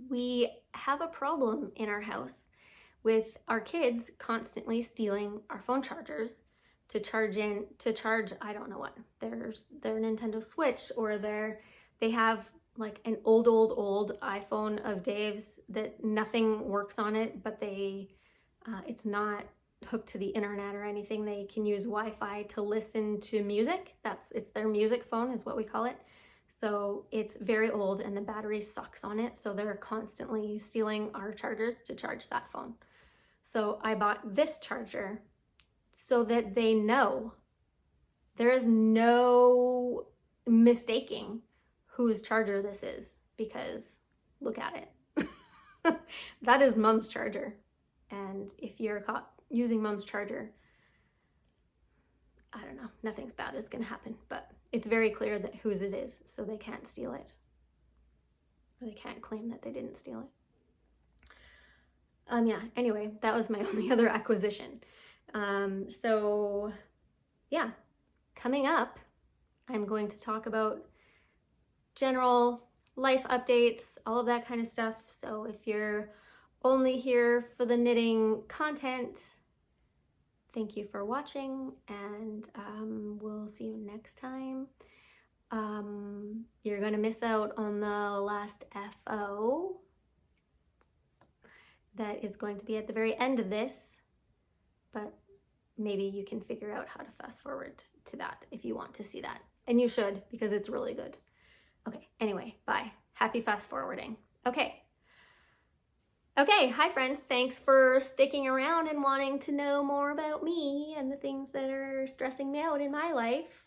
We have a problem in our house with our kids constantly stealing our phone chargers to charge, I don't know what, their Nintendo Switch, or they have like an old iPhone of Dave's that nothing works on it, but it's not hooked to the internet or anything. They can use Wi-Fi to listen to music. It's their music phone is what we call it. So it's very old and the battery sucks on it. So they're constantly stealing our chargers to charge that phone. So I bought this charger so that they know there is no mistaking whose charger this is, because look at it. That is Mom's charger. And if you're caught using Mom's charger, I don't know, nothing's bad is gonna happen, but it's very clear that whose it is, so they can't steal it. Or they can't claim that they didn't steal it. Yeah, anyway, that was my only other acquisition. So yeah, coming up, I'm going to talk about general life updates, all of that kind of stuff. So if you're only here for the knitting content, thank you for watching, and we'll see you next time. You're gonna miss out on the last FO that is going to be at the very end of this, but maybe you can figure out how to fast forward to that if you want to see that. And you should, because it's really good. Okay, anyway, bye. Happy fast forwarding. Okay, hi friends. Thanks for sticking around and wanting to know more about me and the things that are stressing me out in my life.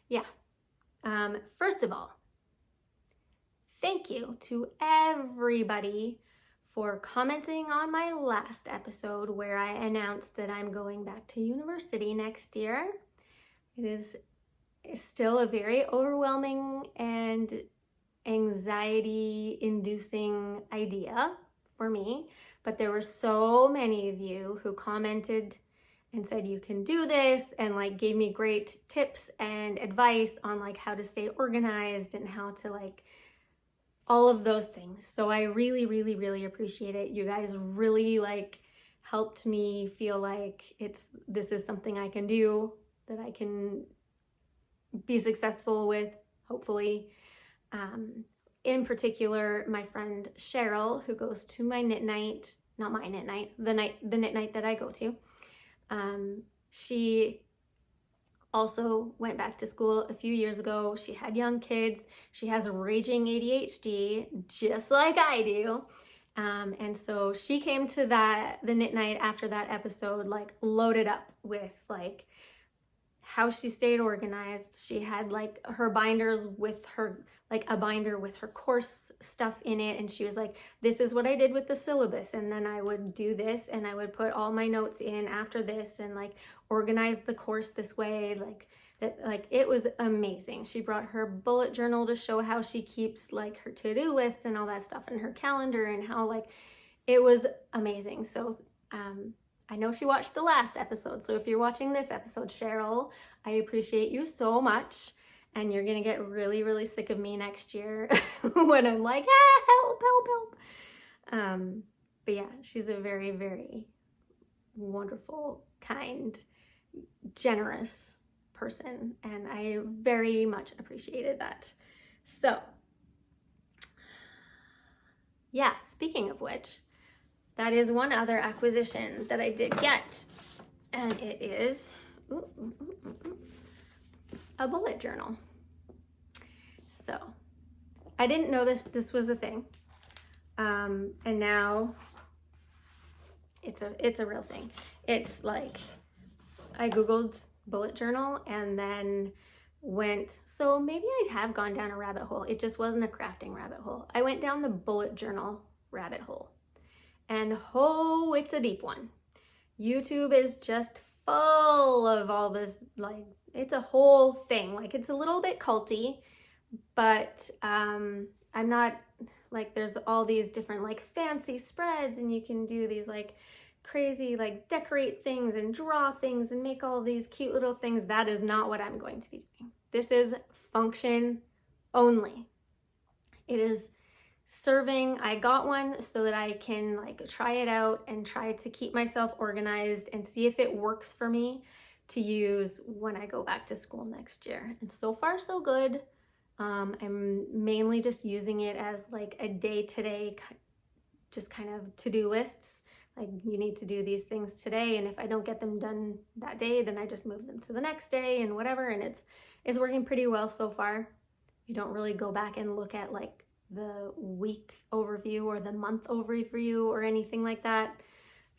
Yeah, first of all, thank you to everybody for commenting on my last episode where I announced that I'm going back to university next year. It is still a very overwhelming and anxiety-inducing idea for me, but there were so many of you who commented and said you can do this, and like gave me great tips and advice on like how to stay organized and how to like all of those things. So I really, really, really appreciate it. You guys really like helped me feel like this is something I can do, that I can be successful with, hopefully. In particular, my friend Cheryl, who goes to my knit night, not my knit night, the knit night that I go to. She also went back to school a few years ago. She had young kids. She has raging ADHD, just like I do. And so she came to the knit night after that episode, like loaded up with like how she stayed organized. She had like her binders with her, like a binder with her course stuff in it. And she was like, this is what I did with the syllabus. And then I would do this and I would put all my notes in after this and like organize the course this way. Like it was amazing. She brought her bullet journal to show how she keeps like her to-do list and all that stuff, and her calendar, and how like it was amazing. So I know she watched the last episode. So if you're watching this episode, Cheryl, I appreciate you so much. And you're gonna get really, really sick of me next year when I'm like, help. But yeah, she's a very, very wonderful, kind, generous person, and I very much appreciated that. So yeah, speaking of which, that is one other acquisition that I did get, and it is a bullet journal. So I didn't know this was a thing, and now it's a real thing. It's like, I googled bullet journal and then so maybe I have gone down a rabbit hole. It just wasn't a crafting rabbit hole. I went down the bullet journal rabbit hole, and oh, it's a deep one. YouTube is just full of all this, like, it's a whole thing. Like, it's a little bit culty, but I'm not, like, there's all these different like fancy spreads, and you can do these like crazy, like, decorate things and draw things and make all these cute little things. That is not what I'm going to be doing. This is function only. It is serving. I got one so that I can like try it out and try to keep myself organized and see if it works for me to use when I go back to school next year. And so far so good. I'm mainly just using it as like a day-to-day just kind of to-do lists. Like, you need to do these things today, and if I don't get them done that day, then I just move them to the next day and whatever, and it's working pretty well so far. You don't really go back and look at like the week overview or the month overview or anything like that.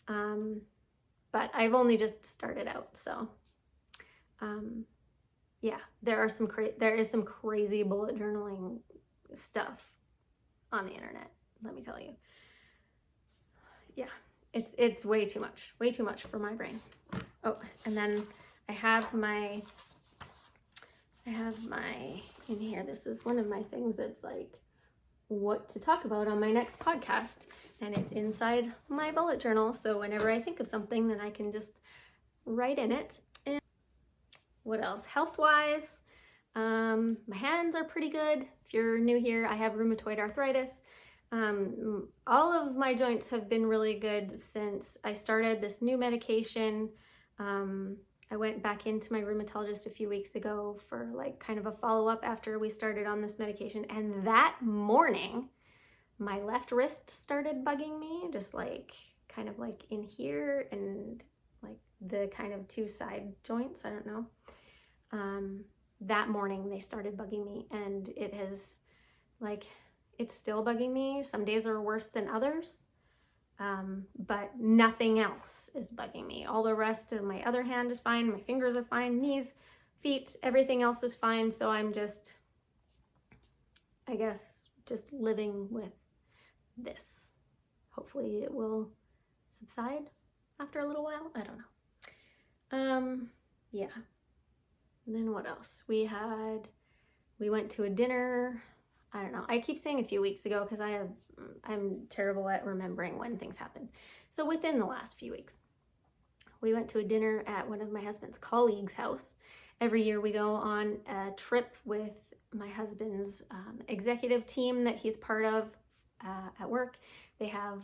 But I've only just started out, so yeah, there is some crazy bullet journaling stuff on the internet, let me tell you. Yeah. It's way too much for my brain. Oh, and then I have my, in here, this is one of my things that's like what to talk about on my next podcast, and it's inside my bullet journal. So whenever I think of something, then I can just write in it. And what else? Health-wise, my hands are pretty good. If you're new here, I have rheumatoid arthritis. All of my joints have been really good since I started this new medication. I went back into my rheumatologist a few weeks ago for like kind of a follow-up after we started on this medication. And that morning, my left wrist started bugging me, just like kind of like in here and like the kind of two side joints, I don't know. That morning they started bugging me, and it has like, it's still bugging me. Some days are worse than others, but nothing else is bugging me. All the rest of my other hand is fine. My fingers are fine, knees, feet, everything else is fine. So I'm just, I guess, just living with this. Hopefully it will subside after a little while. I don't know. Yeah. And then what else? We went to a dinner. I don't know. I keep saying a few weeks ago because I'm terrible at remembering when things happen. So within the last few weeks, we went to a dinner at one of my husband's colleagues' house. Every year we go on a trip with my husband's executive team that he's part of at work. They have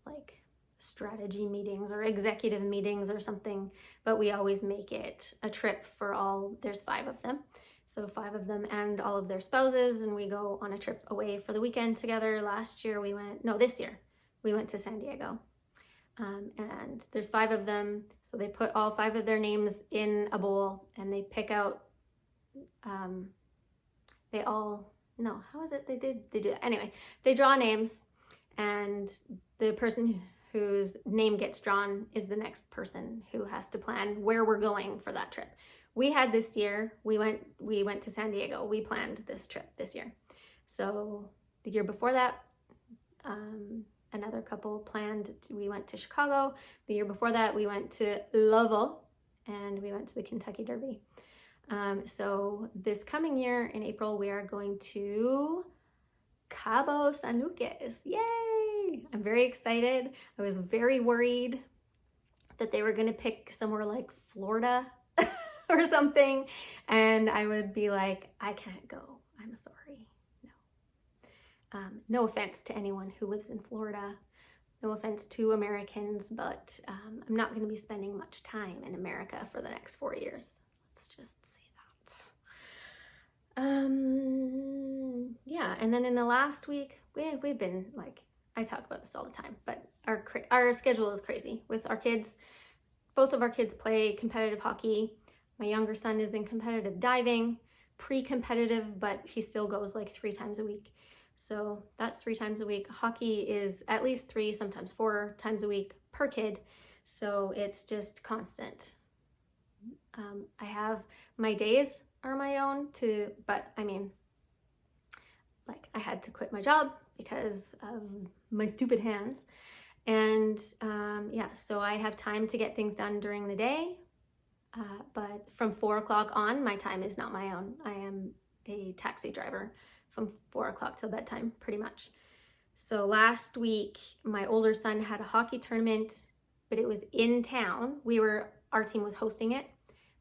like strategy meetings or executive meetings or something, but we always make it a trip for all, there's 5 of them. So 5 of them and all of their spouses, and we go on a trip away for the weekend together. This year, we went to San Diego. And there's 5 of them, so they put all 5 of their names in a bowl, and they pick out, they do that. Anyway, they draw names, and the person whose name gets drawn is the next person who has to plan where we're going for that trip. We had this year, we went to San Diego. We planned this trip this year. So the year before that, another couple we went to Chicago. The year before that, we went to Louisville, and we went to the Kentucky Derby. So this coming year in April, we are going to Cabo San Lucas. Yay! I'm very excited. I was very worried that they were going to pick somewhere like Florida or something, and I would be like, I can't go. I'm sorry. No. No offense to anyone who lives in Florida. No offense to Americans, but I'm not going to be spending much time in America for the next 4 years. Let's just say Yeah, and then in the last week, we've been like, I talk about this all the time, but our schedule is crazy with our kids. Both of our kids play competitive hockey. My younger son is in competitive diving, pre-competitive, but he still goes like 3 times a week. So that's 3 times a week. Hockey is at least 3, sometimes 4 times a week per kid. So it's just constant. I have my days are my own too, but I mean, like I had to quit my job because of my stupid hands. And yeah, so I have time to get things done during the day. But from 4 o'clock on, my time is not my own. I am a taxi driver from 4 o'clock till bedtime, pretty much. So last week, my older son had a hockey tournament, but it was in town. Our team was hosting it.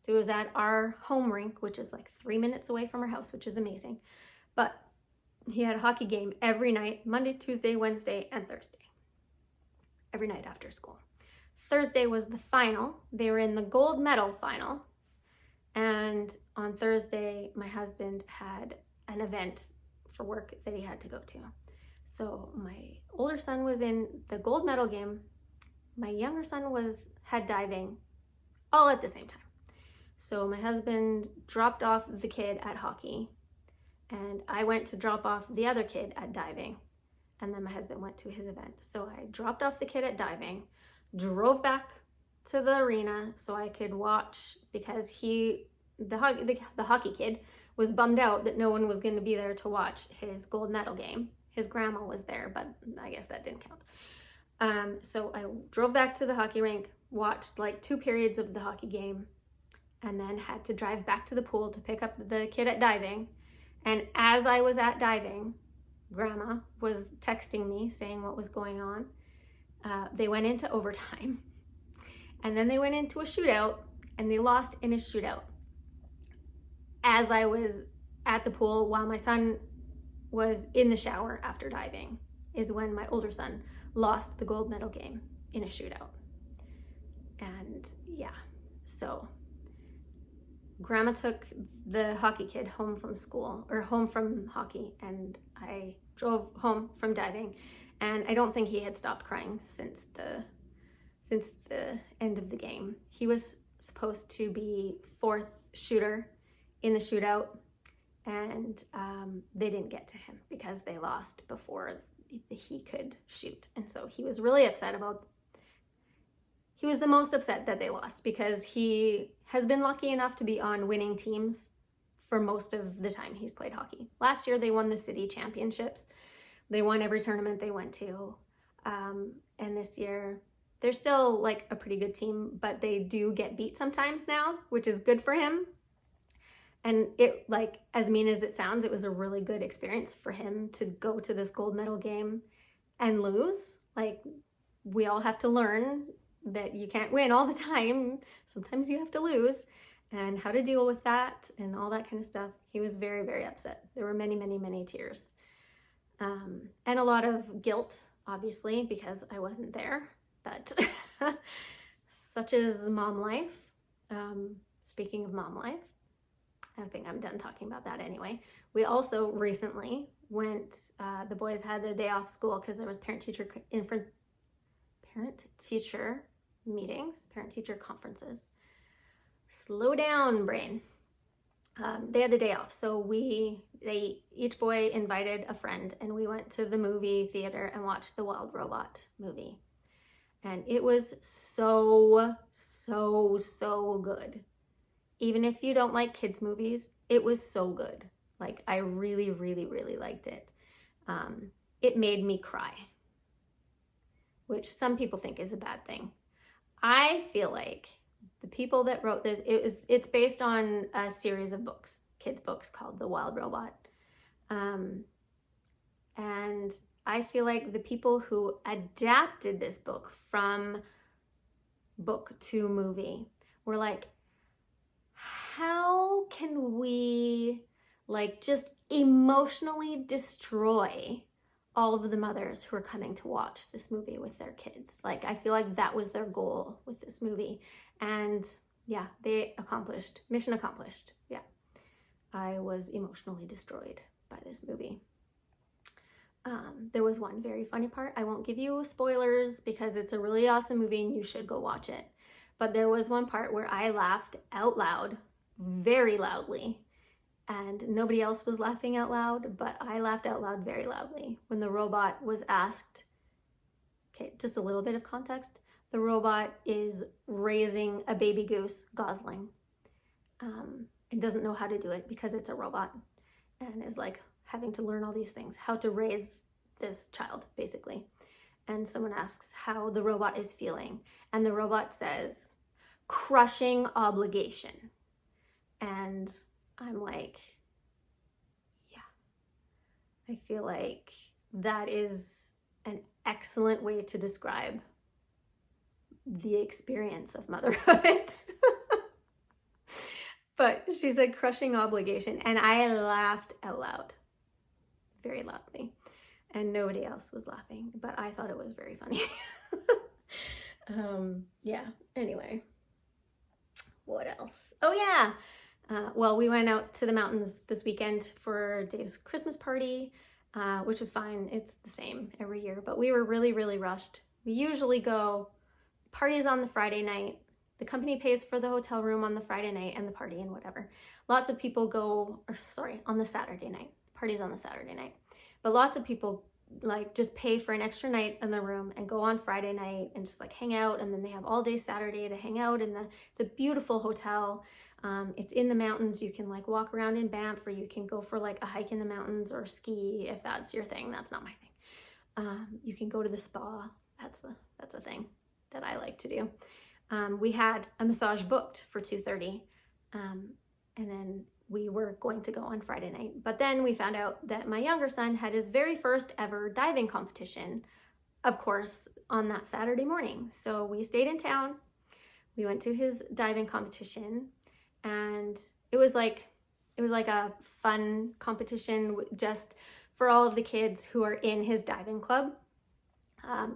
So it was at our home rink, which is like 3 minutes away from our house, which is amazing. But he had a hockey game every night, Monday, Tuesday, Wednesday, and Thursday. Every night after school. Thursday was the final. They were in the gold medal final. And on Thursday, my husband had an event for work that he had to go to. So my older son was in the gold medal game. My younger son had diving all at the same time. So my husband dropped off the kid at hockey, and I went to drop off the other kid at diving, and then my husband went to his event. So I dropped off the kid at diving, drove back to the arena so I could watch, because the hockey kid was bummed out that no one was going to be there to watch his gold medal game. His grandma was there, but I guess that didn't count. So I drove back to the hockey rink, watched like 2 periods of the hockey game, and then had to drive back to the pool to pick up the kid at diving. And as I was at diving, Grandma was texting me saying what was going on. They went into overtime, and then they went into a shootout, and they lost in a shootout. As I was at the pool while my son was in the shower after diving is when my older son lost the gold medal game in a shootout. And yeah, so Grandma took the hockey kid home from school, or home from hockey, and I drove home from diving, and I don't think he had stopped crying since the end of the game. He was supposed to be 4th shooter in the shootout, and they didn't get to him because they lost before he could shoot. And so he was really upset he was the most upset that they lost, because he has been lucky enough to be on winning teams for most of the time he's played hockey. Last year, they won the city championships. They won every tournament they went to. And this year, they're still like a pretty good team, but they do get beat sometimes now, which is good for him. And it, like, as mean as it sounds, it was a really good experience for him to go to this gold medal game and lose. Like, we all have to learn that you can't win all the time. Sometimes you have to lose, and how to deal with that and all that kind of stuff. He was very, very upset. There were many, many, many tears. And a lot of guilt, obviously, because I wasn't there, but such is the mom life. Speaking of mom life, I think I'm done talking about that anyway. We also recently went, the boys had a day off school because there was parent-teacher meetings, parent-teacher conferences. Slow down, brain. They had the day off, so each boy invited a friend, and we went to the movie theater and watched the Wild Robot movie. And it was so, so, so good. Even if you don't like kids' movies, it was so good. Like, I really, really, really liked it. It made me cry, which some people think is a bad thing. I feel like the people that wrote this, it's based on a series of books, kids' books called The Wild Robot. And I feel like the people who adapted this book from book to movie were like, how can we like just emotionally destroy all of the mothers who are coming to watch this movie with their kids? Like, I feel like that was their goal with this movie. And yeah, they accomplished, mission accomplished. Yeah. I was emotionally destroyed by this movie. There was one very funny part. I won't give you spoilers because it's a really awesome movie and you should go watch it. But there was one part where I laughed out loud, very loudly, and nobody else was laughing out loud, but I laughed out loud very loudly when the robot was asked, okay, just a little bit of context. The robot is raising a baby goose, gosling, and doesn't know how to do it because it's a robot, and is like having to learn all these things, how to raise this child, basically. And someone asks how the robot is feeling, and the robot says, crushing obligation. And I'm like, yeah, I feel like that is an excellent way to describe the experience of motherhood. But she said crushing obligation, and I laughed out loud, very loudly, and nobody else was laughing, but I thought it was very funny. Yeah, anyway, what else? Oh yeah, well, we went out to the mountains this weekend for Dave's Christmas party, which was fine. It's the same every year, but we were really, really rushed. We usually go, parties on the Friday night. The company pays for the hotel room on the Friday night and the party and whatever. Lots of people go, on the Saturday night. Parties on the Saturday night. But lots of people like just pay for an extra night in the room and go on Friday night and just like hang out, and then they have all day Saturday to hang out it's a beautiful hotel. It's in the mountains. You can like walk around in Banff, or you can go for like a hike in the mountains or ski if that's your thing. That's not my thing. You can go to the spa. That's a thing that I like to do. We had a massage booked for 2:30, and then we were going to go on Friday night. But then we found out that my younger son had his very first ever diving competition, of course, on that Saturday morning. So we stayed in town. We went to his diving competition, and it was like a fun competition just for all of the kids who are in his diving club.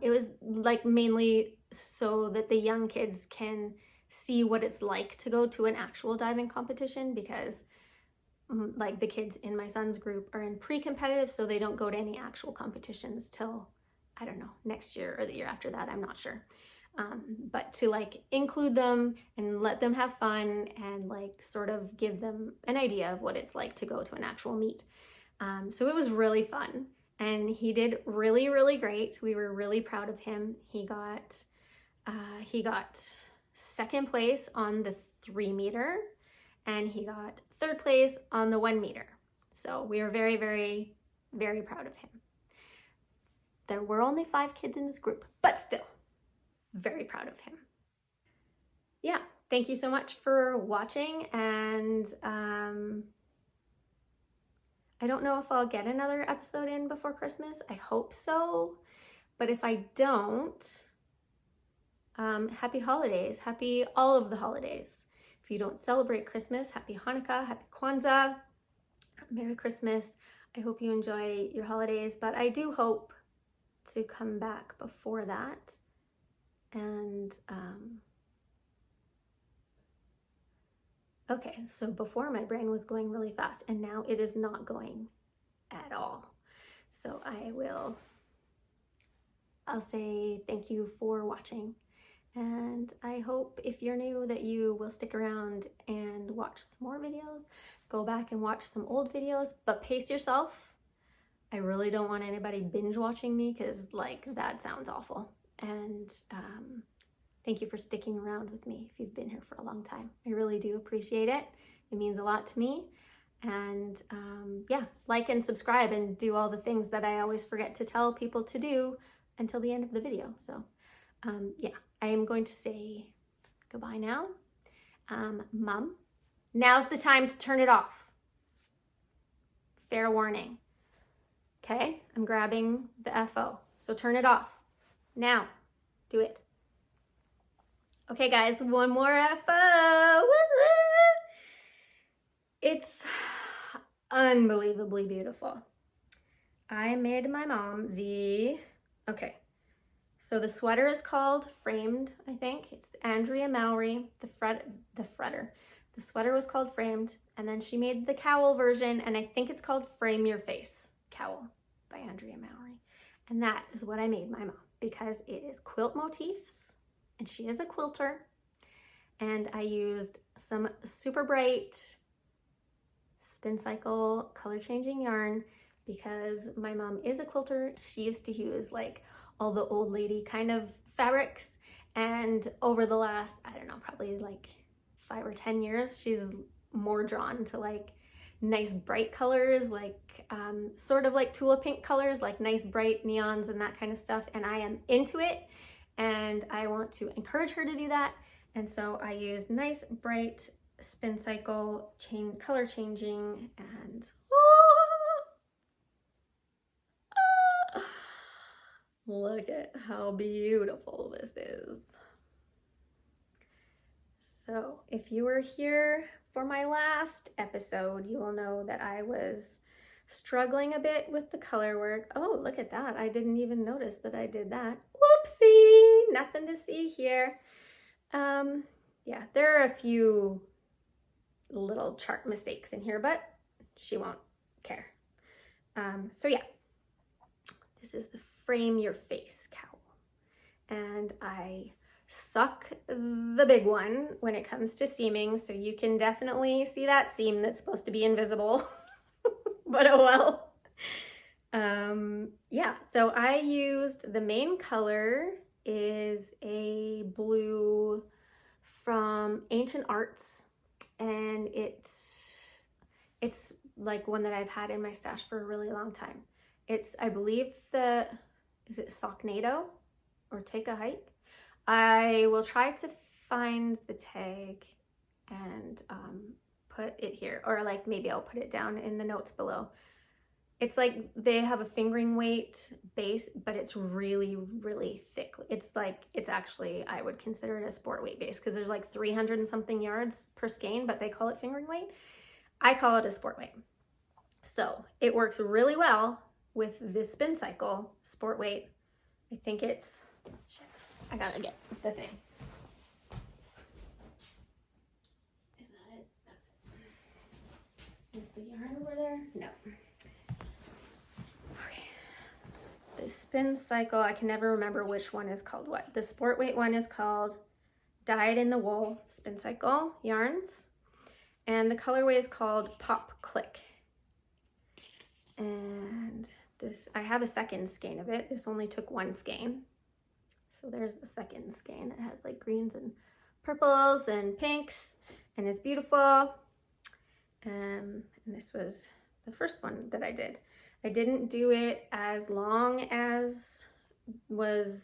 It was like mainly so that the young kids can see what it's like to go to an actual diving competition, because like the kids in my son's group are in pre-competitive, so they don't go to any actual competitions till, I don't know, next year or the year after that, I'm not sure. But to like include them and let them have fun and like sort of give them an idea of what it's like to go to an actual meet. So it was really fun, and he did really, really great. We were really proud of him. He got second place on the 3 meter, and he got third place on the 1 meter. So we were very, very, very proud of him. There were only 5 kids in this group, but still very proud of him. Yeah, thank you so much for watching, and I don't know if I'll get another episode in before Christmas. I hope so, but if I don't, happy holidays, happy all of the holidays. If you don't celebrate Christmas, happy Hanukkah, happy Kwanzaa, Merry Christmas. I hope you enjoy your holidays, but I do hope to come back before that. And okay, so before my brain was going really fast, and now it is not going at all. So I'll say thank you for watching. And I hope if you're new that you will stick around and watch some more videos. Go back and watch some old videos, but pace yourself. I really don't want anybody binge watching me, because like that sounds awful. And thank you for sticking around with me if you've been here for a long time. I really do appreciate it. It means a lot to me. And yeah, like and subscribe and do all the things that I always forget to tell people to do until the end of the video. So yeah, I am going to say goodbye now. Mom, now's the time to turn it off. Fair warning. Okay, I'm grabbing the FO. So turn it off. Now, do it. Okay guys, one more FO. Woo-hoo! It's unbelievably beautiful. I made my mom okay. So the sweater is called Framed, I think. It's Andrea Mowry, the The sweater was called Framed, and then she made the cowl version, and I think it's called Frame Your Face Cowl by Andrea Mowry. And that is what I made my mom, because it is quilt motifs, and she is a quilter. And I used some super bright spin cycle color changing yarn because my mom is a quilter. She used to use like all the old lady kind of fabrics, and over the last, I don't know, probably like 5 or 10 years, she's more drawn to like nice bright colors, like sort of like tulip pink colors, like nice bright neons and that kind of stuff. And I am into it, and I want to encourage her to do that. And so I used nice bright spin cycle color changing, and look at how beautiful this is. So if you were here for my last episode, you will know that I was struggling a bit with the color work. Oh, look at that. I didn't even notice that I did that. Whoopsie, nothing to see here. Yeah, there are a few little chart mistakes in here, but she won't care. So yeah, this is the Frame Your Face cowl, and I suck the big one when it comes to seaming, so you can definitely see that seam that's supposed to be invisible, but oh well. Yeah, so I used, the main color is a blue from Ancient Arts, and it's like one that I've had in my stash for a really long time. It's, I believe, is it Socknado or Take a Hike? I will try to find the tag and put it here, or like maybe I'll put it down in the notes below. It's like they have a fingering weight base, but it's really, really thick. It's like, it's actually, I would consider it a sport weight base because there's like 300 and something yards per skein, but they call it fingering weight. I call it a sport weight. So it works really well with this spin cycle sport weight. I think it's, shit, I gotta get the thing. Is that it? That's it. Is the yarn over there? No. Okay. The spin cycle, I can never remember which one is called what. The sport weight one is called Dyed in the Wool Spin Cycle Yarns, and the colorway is called Pop Click. And this, I have a second skein of it. This only took one skein. So there's the second skein. It has like greens and purples and pinks, and it's beautiful. And this was the first one that I did. I didn't do it as long as was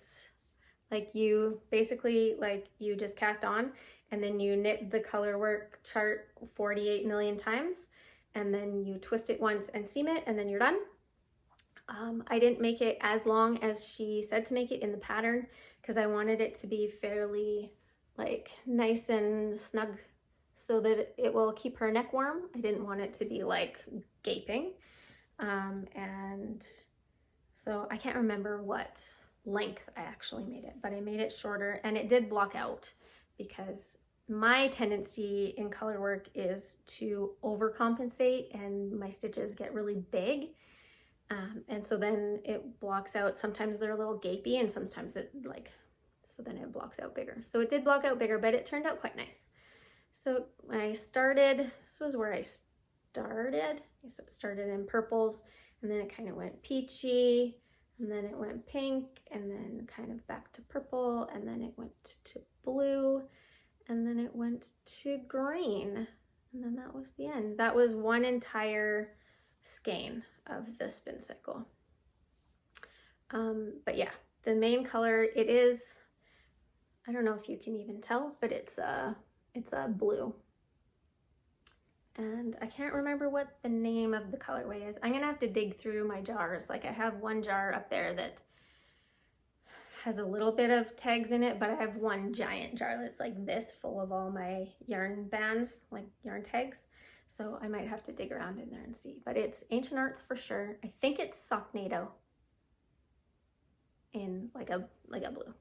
like, you basically, like, you just cast on and then you knit the color work chart 48 million times, and then you twist it once and seam it, and then you're done. I didn't make it as long as she said to make it in the pattern because I wanted it to be fairly like nice and snug so that it will keep her neck warm. I didn't want it to be like gaping. And so I can't remember what length I actually made it, but I made it shorter, and it did block out because my tendency in color work is to overcompensate and my stitches get really big. And so then it blocks out. Sometimes they're a little gapey, and sometimes it like, so then it blocks out bigger. So it did block out bigger, but it turned out quite nice. So when I started, this was where I started. So it started in purples, and then it kind of went peachy, and then it went pink, and then kind of back to purple, and then it went to blue, and then it went to green, and then that was the end. That was one entire skein of the spin cycle. But yeah, the main color, it is, I don't know if you can even tell, but it's a blue. And I can't remember what the name of the colorway is. I'm gonna have to dig through my jars. Like, I have one jar up there that has a little bit of tags in it, but I have one giant jar that's like this, full of all my yarn bands, like yarn tags. So I might have to dig around in there and see, but it's Ancient Arts for sure. I think it's Socknado in like a blue.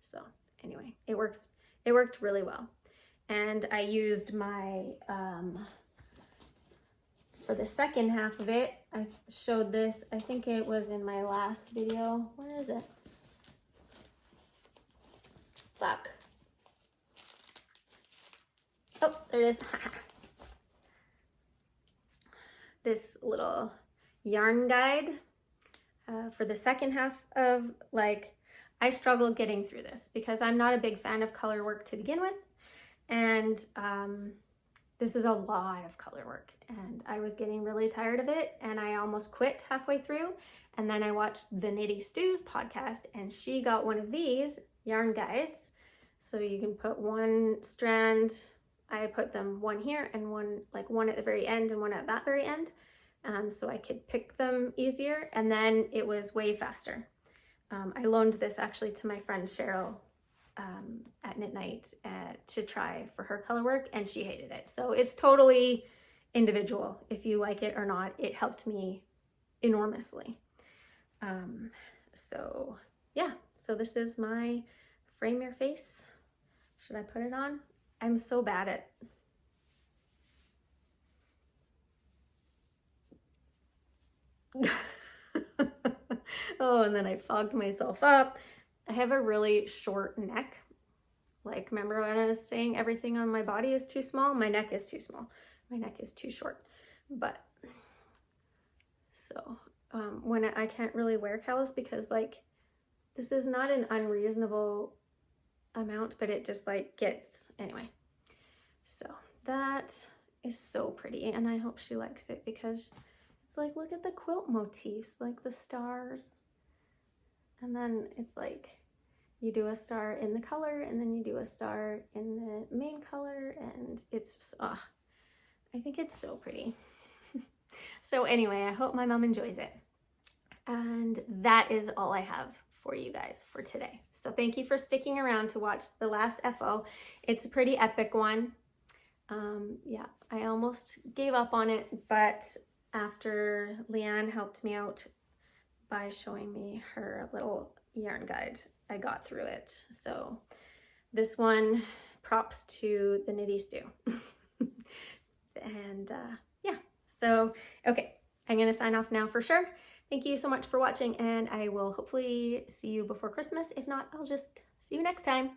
So anyway, it worked really well. And I used my, for the second half of it, I showed this, I think it was in my last video. Where is it? Fuck. Oh, there it is. This little yarn guide for the second half of, like, I struggled getting through this because I'm not a big fan of color work to begin with. And this is a lot of color work and I was getting really tired of it and I almost quit halfway through. And then I watched the Knitty Stu's podcast and she got one of these yarn guides. So you can put one strand, I put them one here and one at the very end and one at that very end. So I could pick them easier and then it was way faster. I loaned this actually to my friend Cheryl at Knit Night to try for her color work and she hated it. So it's totally individual if you like it or not. It helped me enormously. So yeah, so this is my frame your face. Should I put it on? I'm so bad at oh, and then I fogged myself up. I have a really short neck. Like, remember when I was saying everything on my body is too small? My neck is too small. My neck is too short. But, so, when I can't really wear callus because, like, this is not an unreasonable amount, but it just, like, gets, anyway. So, that is so pretty, and I hope she likes it because it's like, look at the quilt motifs, like the stars. And then it's like, you do a star in the color and then you do a star in the main color and it's, I think it's so pretty. So anyway, I hope my mom enjoys it. And that is all I have for you guys for today. So thank you for sticking around to watch the last FO. It's a pretty epic one. Yeah, I almost gave up on it, but after Leanne helped me out by showing me her little yarn guide, I got through it. So this one, props to the Knitty Stu. And yeah, so okay, I'm gonna sign off now for sure. Thank you so much for watching and I will hopefully see you before Christmas. If not, I'll just see you next time.